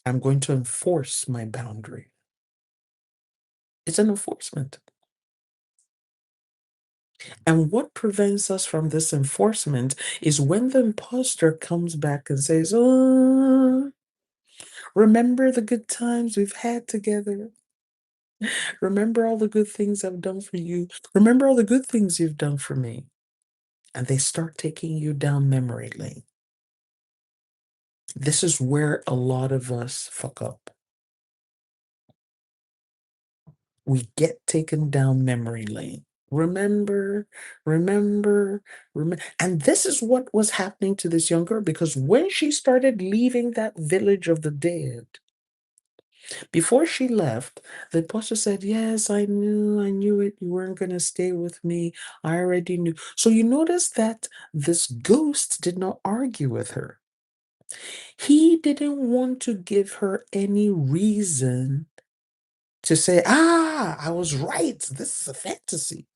Speaker 1: I'm going to enforce my boundary. It's an enforcement. And what prevents us from this enforcement is when the imposter comes back and says, oh, remember the good times we've had together. Remember all the good things I've done for you. Remember all the good things you've done for me. And they start taking you down memory lane. This is where a lot of us fuck up. We get taken down memory lane. Remember. And this is what was happening to this young girl, because when she started leaving that village of the dead, before she left, the apostle said, yes, I knew it. You weren't going to stay with me. I already knew. So you notice that this ghost did not argue with her. He didn't want to give her any reason to say, I was right. This is a fantasy.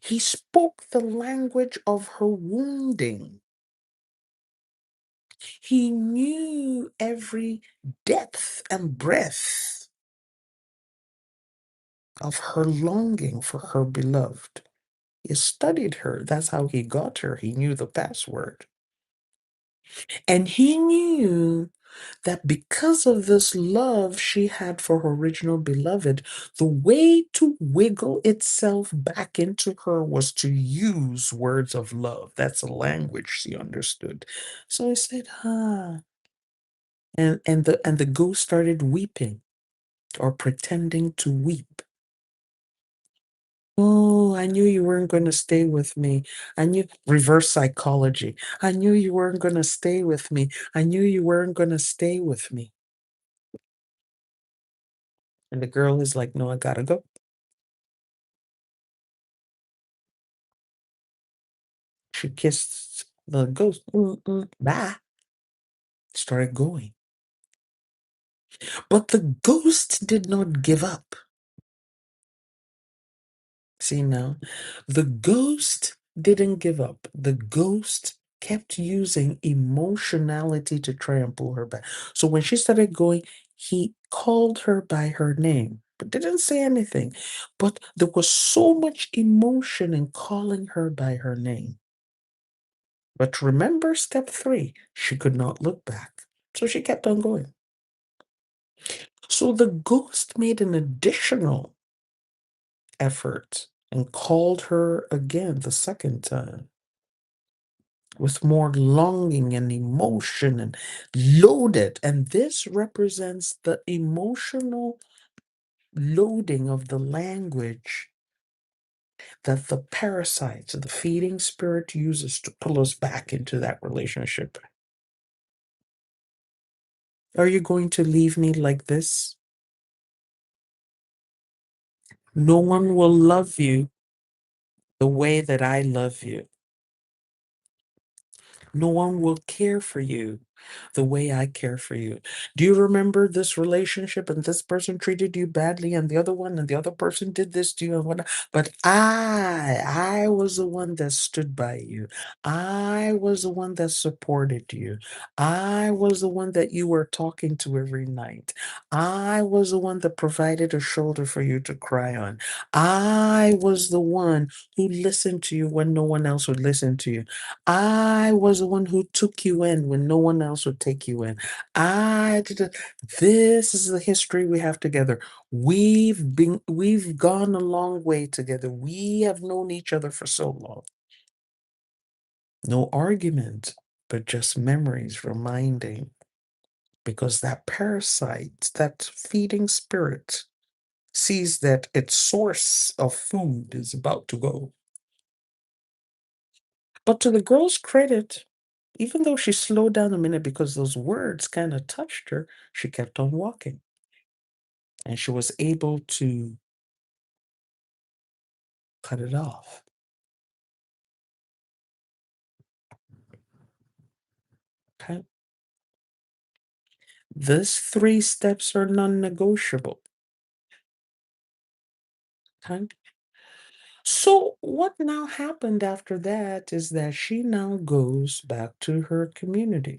Speaker 1: He spoke the language of her wounding. He knew every depth and breadth of her longing for her beloved. He studied her. That's how he got her. He knew the password. And he knew that because of this love she had for her original beloved, the way to wiggle itself back into her was to use words of love. That's a language she understood. So he said, and the ghost started weeping or pretending to weep. Oh, I knew you weren't going to stay with me. I knew, reverse psychology. I knew you weren't going to stay with me. I knew you weren't going to stay with me. And the girl is like, no, I gotta go. She kissed the ghost. Bye. Started going. But the ghost did not give up. See now, the ghost didn't give up. The ghost kept using emotionality to try and pull her back. So when she started going, he called her by her name, but didn't say anything. But there was so much emotion in calling her by her name. But remember step 3, she could not look back. So she kept on going. So the ghost made an additional effort and called her again the second time. with more longing and emotion and loaded. And this represents the emotional loading of the language that the parasite, the feeding spirit, uses to pull us back into that relationship. Are you going to leave me like this? No one will love you the way that I love you. No one will care for you the way I care for you. Do you remember this relationship and this person treated you badly and the other one and the other person did this to you and what? But I was the one that stood by you. I was the one that supported you. I was the one that you were talking to every night. I was the one that provided a shoulder for you to cry on. I was the one who listened to you when no one else would listen to you. I was the one who took you in when no one else would take you in. I did it. This is the history we have together. We've gone a long way together. We have known each other for so long. No argument, but just memories reminding. Because that parasite, that feeding spirit, sees that its source of food is about to go. But to the girl's credit, even though she slowed down a minute because those words kind of touched her, she kept on walking. And she was able to cut it off. Okay. These 3 steps are non-negotiable. Okay. So what now happened after that is that she now goes back to her community.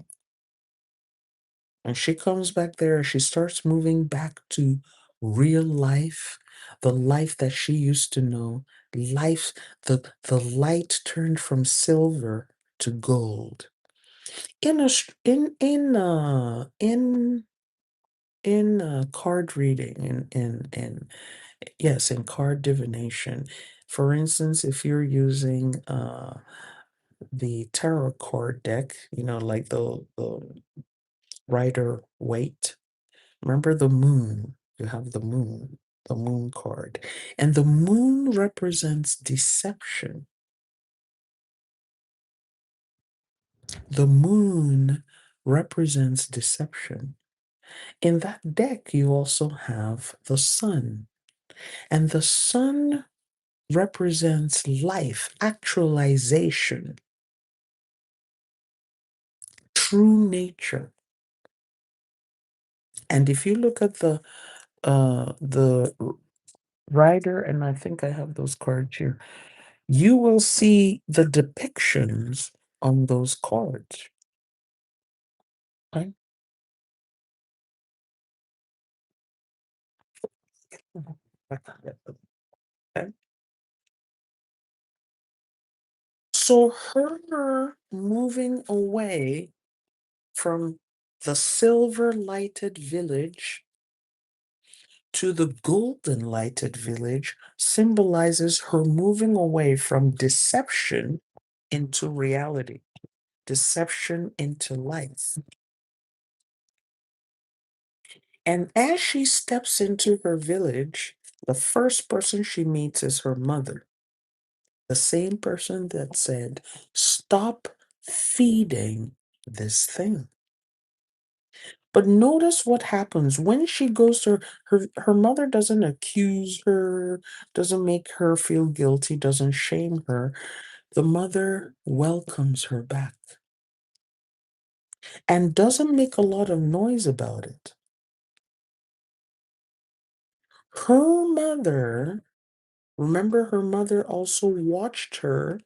Speaker 1: And she comes back there, she starts moving back to real life, the life that she used to know. Life, the light turned from silver to gold. In a card reading, in card divination, for instance, if you're using the tarot card deck, like the Rider Waite. Remember the moon. You have the moon card. And the moon represents deception. The moon represents deception. In that deck, you also have the sun. And the sun represents life, actualization, true nature. And if you look at the rider, and I think I have those cards here, you will see the depictions on those cards. Okay? Okay. So her moving away from the silver lighted village to the golden lighted village symbolizes her moving away from deception into reality, deception into life. And as she steps into her village, the first person she meets is her mother, the same person that said, "Stop feeding this thing." But notice what happens when she goes to her mother doesn't accuse her, doesn't make her feel guilty, doesn't shame her. The mother welcomes her back and doesn't make a lot of noise about it. Her mother, remember, her mother also watched her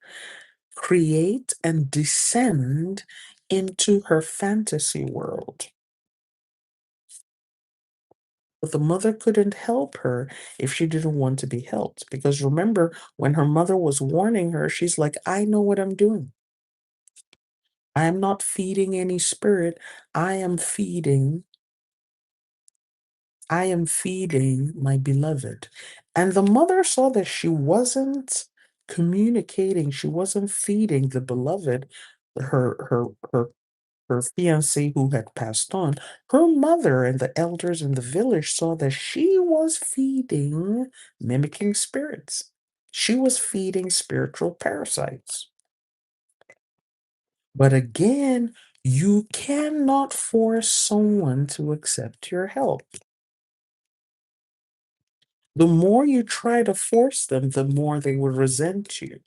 Speaker 1: create and descend into her fantasy world. But the mother couldn't help her if she didn't want to be helped. Because remember, when her mother was warning her, she's like, "I know what I'm doing. I am not feeding any spirit. I am feeding my beloved." And the mother saw that she wasn't communicating, she wasn't feeding the beloved. her her fiancé who had passed on, her mother and the elders in the village saw that she was feeding, mimicking spirits. She was feeding spiritual parasites. But again, you cannot force someone to accept your help. The more you try to force them, the more they will resent you.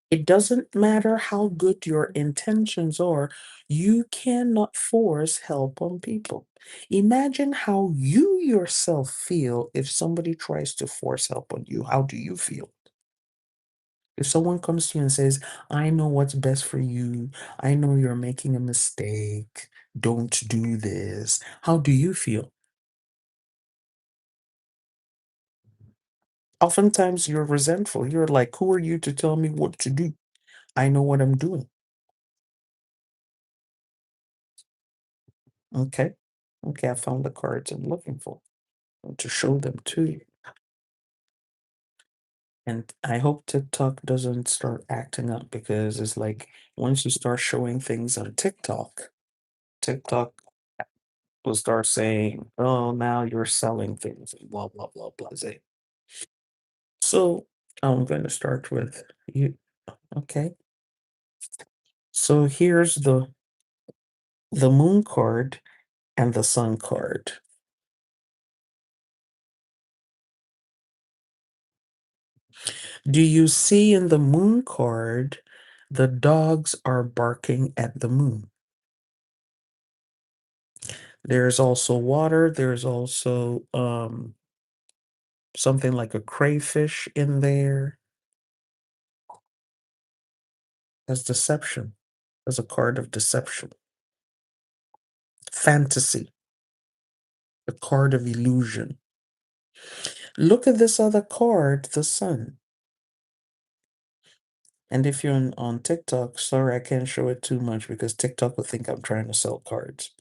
Speaker 1: It doesn't matter how good your intentions are, you cannot force help on people. Imagine how you yourself feel if somebody tries to force help on you. How do you feel? If someone comes to you and says, I know what's best for you, I know you're making a mistake, don't do this, how do you feel? Oftentimes you're resentful. You're like, who are you to tell me what to do? I know what I'm doing. Okay. Okay, I found the cards I'm looking for to show them to you. And I hope TikTok doesn't start acting up because it's like once you start showing things on TikTok, TikTok will start saying, oh, now you're selling things, and blah, blah, blah, blah. So I'm going to start with you. Okay. So here's the moon card and the sun card. Do you see in the moon card the dogs are barking at the moon? There's also water. There's also something like a crayfish in there. That's deception. That's a card of deception. Fantasy. A card of illusion. Look at this other card, the sun. And if you're on TikTok, sorry, I can't show it too much because TikTok will think I'm trying to sell cards.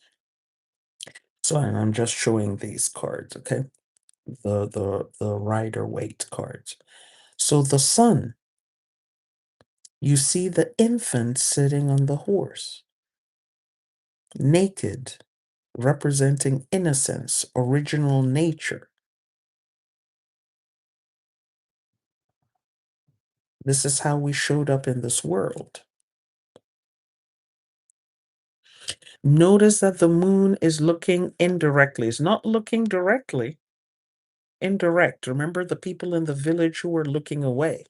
Speaker 1: So I'm just showing these cards, okay? The rider weight cards. So the sun, you see the infant sitting on the horse, naked, representing innocence, original nature. This is how we showed up in this world. Notice that the moon is looking indirectly. It's not looking directly, indirect. Remember the people in the village who were looking away.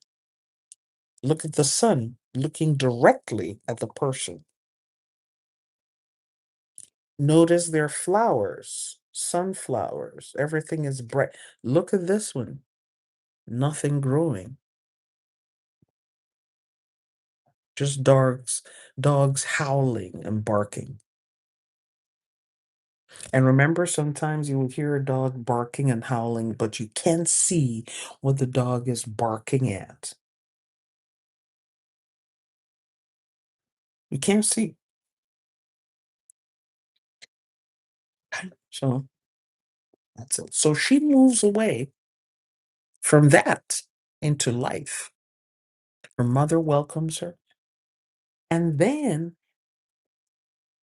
Speaker 1: Look at the sun looking directly at the person. Notice their flowers, sunflowers. Everything is bright. Look at this one. Nothing growing. Just dogs howling and barking. And remember, sometimes you will hear a dog barking and howling, but you can't see what the dog is barking at. You can't see. So that's it. So she moves away from that into life. Her mother welcomes her. And then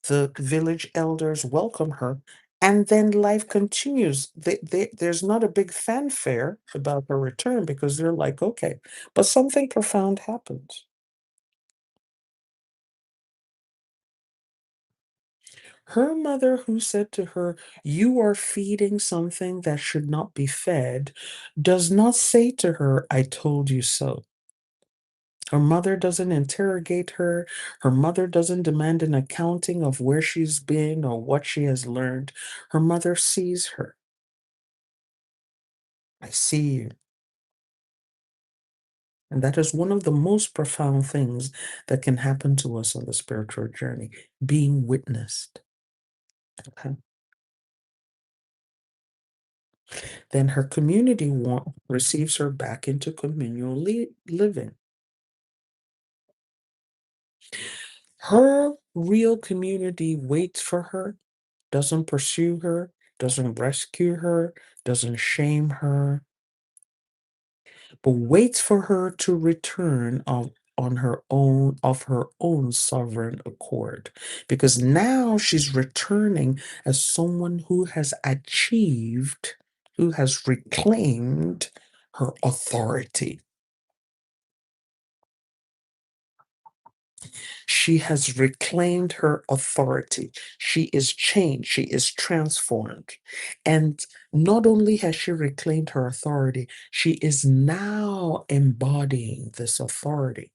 Speaker 1: the village elders welcome her. And then life continues. There's not a big fanfare about her return because they're like, okay. But something profound happens. Her mother, who said to her, you are feeding something that should not be fed, does not say to her, I told you so. Her mother doesn't interrogate her. Her mother doesn't demand an accounting of where she's been or what she has learned. Her mother sees her. I see you. And that is one of the most profound things that can happen to us on the spiritual journey, being witnessed. Okay. Then her community receives her back into communal living. Her real community waits for her, doesn't pursue her, doesn't rescue her, doesn't shame her, but waits for her to return on her own, of her own sovereign accord, because now she's returning as someone who has achieved, who has reclaimed her authority. She has reclaimed her authority. She is changed. She is transformed. And not only has she reclaimed her authority, she is now embodying this authority.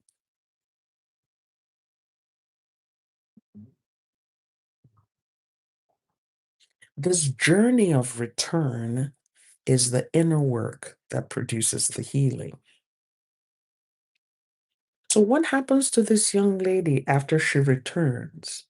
Speaker 1: This journey of return is the inner work that produces the healing. So, what happens to this young lady after she returns?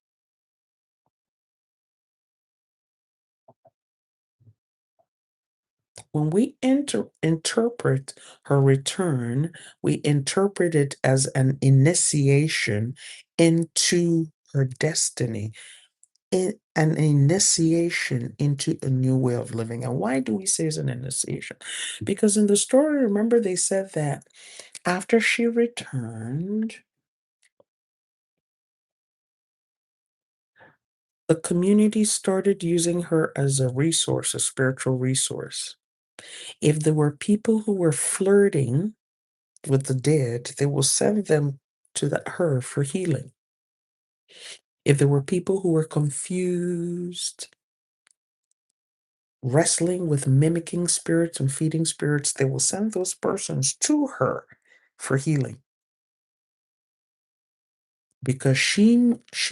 Speaker 1: When we interpret her return, we interpret it as an initiation into her destiny, an initiation into a new way of living. And why do we say it's an initiation? Because in the story, remember, they said that after she returned, the community started using her as a resource, a spiritual resource. If there were people who were flirting with the dead, they will send them to her for healing. If there were people who were confused, wrestling with mimicking spirits and feeding spirits, they will send those persons to her for healing. Because she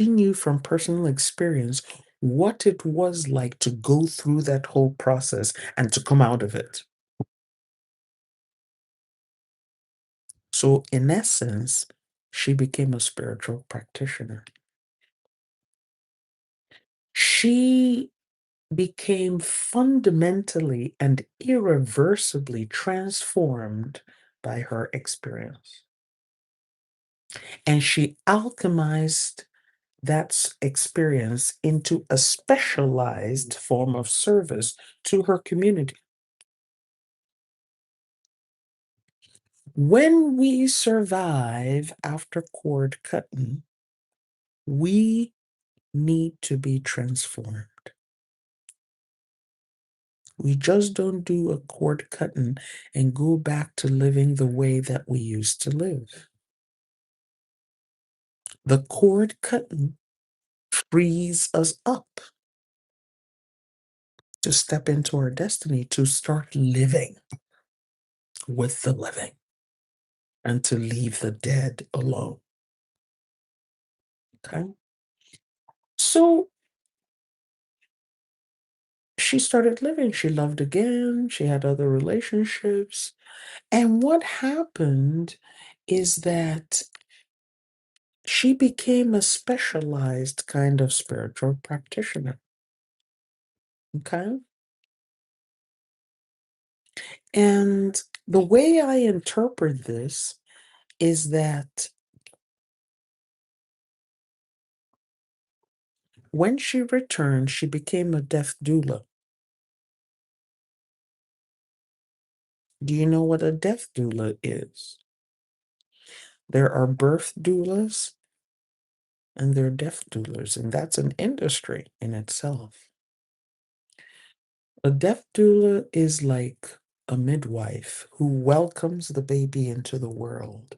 Speaker 1: knew from personal experience what it was like to go through that whole process and to come out of it. So in essence, she became a spiritual practitioner. She became fundamentally and irreversibly transformed by her experience. And she alchemized that experience into a specialized form of service to her community. When we survive after cord cutting, we need to be transformed. We just don't do a cord cutting and go back to living the way that we used to live. The cord cutting frees us up to step into our destiny, to start living with the living, and to leave the dead alone. Okay? So she started living. She loved again. She had other relationships. And what happened is that she became a specialized kind of spiritual practitioner. Okay? And the way I interpret this is that when she returned, she became a death doula. Do you know what a death doula is? There are birth doulas and there are death doulas, and that's an industry in itself. A death doula is like a midwife who welcomes the baby into the world.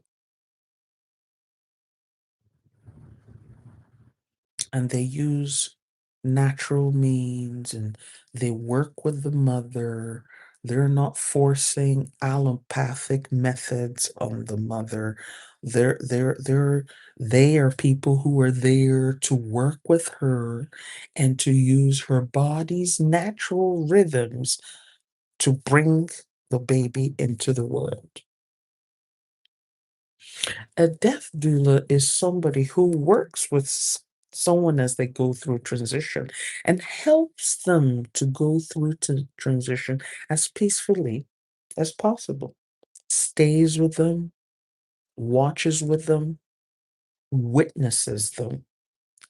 Speaker 1: And they use natural means and they work with the mother. They're not forcing allopathic methods on the mother. They are people who are there to work with her and to use her body's natural rhythms to bring the baby into the world. A death doula is somebody who works with someone as they go through transition and helps them to go through to transition as peacefully as possible. Stays with them, watches with them, witnesses them,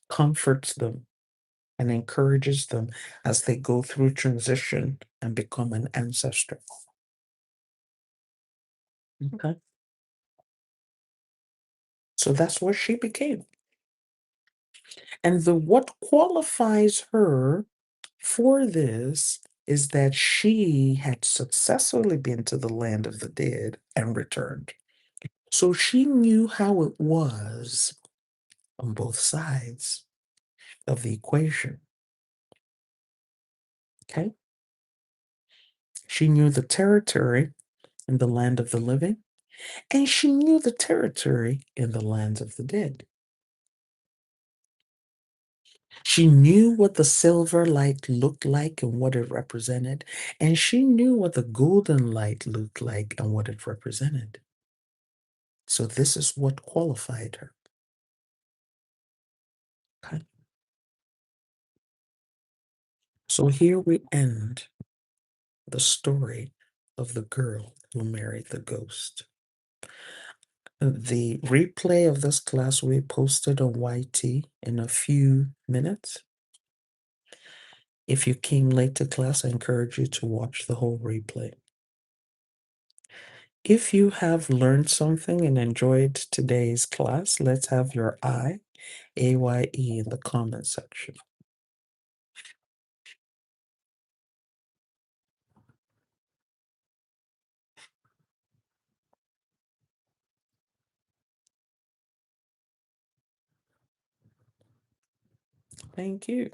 Speaker 1: comforts them, and encourages them as they go through transition and become an ancestor. Okay. So that's what she became. And what qualifies her for this is that she had successfully been to the land of the dead and returned. So she knew how it was on both sides of the equation. Okay? She knew the territory in the land of the living, and she knew the territory in the lands of the dead. She knew what the silver light looked like and what it represented, and she knew what the golden light looked like and what it represented. So this is what qualified her. Okay. So here we end the story of the girl who married the ghost. The replay of this class will be posted on YT in a few minutes. If you came late to class, I encourage you to watch the whole replay. If you have learned something and enjoyed today's class, let's have your AYE in the comment section. Thank you.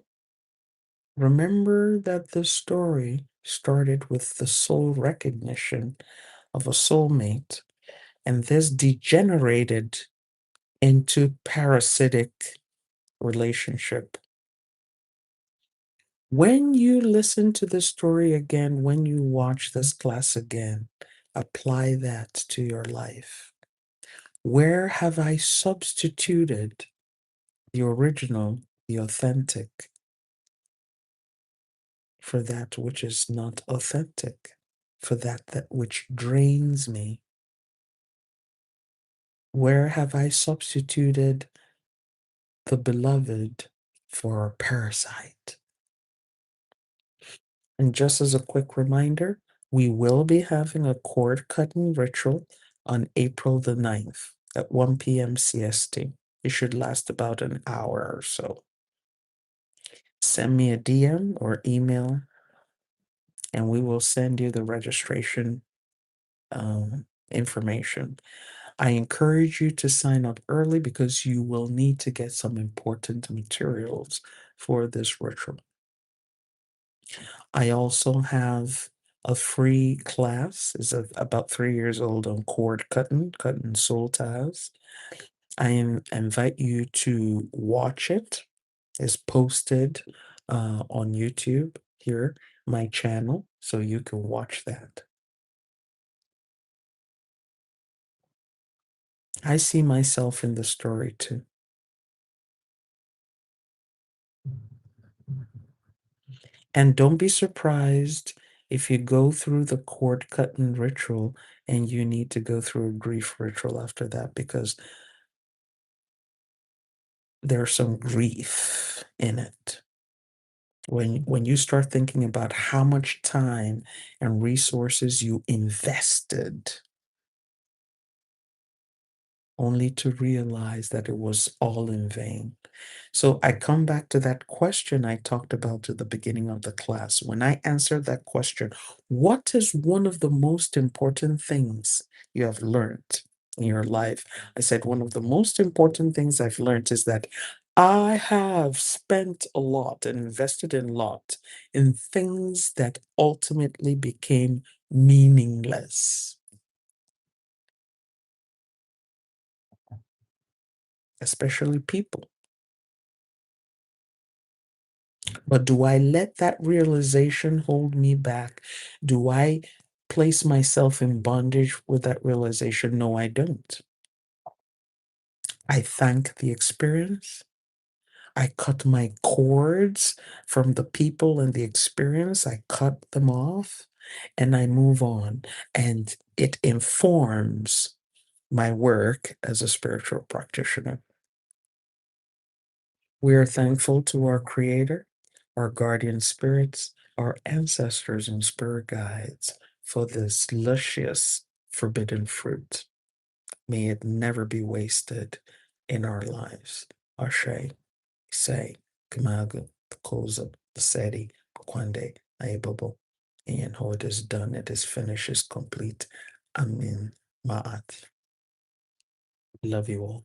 Speaker 1: Remember that this story started with the soul recognition of a soulmate, and this degenerated into parasitic relationship. When you listen to this story again, when you watch this class again, apply that to your life. Where have I substituted the original, the authentic, for that which is not authentic, for that which drains me? Where have I substituted the beloved for a parasite? And just as a quick reminder, we will be having a cord cutting ritual on April the 9th at 1 p.m. CST. It should last about an hour or so. Send me a DM or email, and we will send you the registration information. I encourage you to sign up early because you will need to get some important materials for this ritual. I also have a free class. It's about 3 years old on cord cutting soul ties. I invite you to watch it. It's posted on YouTube here, my channel, so you can watch that. I see myself in the story too. And don't be surprised if you go through the cord cutting ritual and you need to go through a grief ritual after that, because there's some grief in it. When you start thinking about how much time and resources you invested only to realize that it was all in vain. So I come back to that question I talked about at the beginning of the class. When I answered that question, what is one of the most important things you have learned in your life? I said, one of the most important things I've learned is that I have spent a lot and invested in a lot in things that ultimately became meaningless, especially people. But do I let that realization hold me back? Do I place myself in bondage with that realization? No, I don't. I thank the experience. I cut my cords from the people and the experience. I cut them off and I move on. And it informs my work as a spiritual practitioner. We are thankful to our Creator, our guardian spirits, our ancestors and spirit guides for this luscious forbidden fruit. May it never be wasted in our lives. Ashe, say, Kamaga, Koza, Seti, Kwande, Aibobo. And how it is done, it is finished, is complete. Amin Ma'at. Love you all.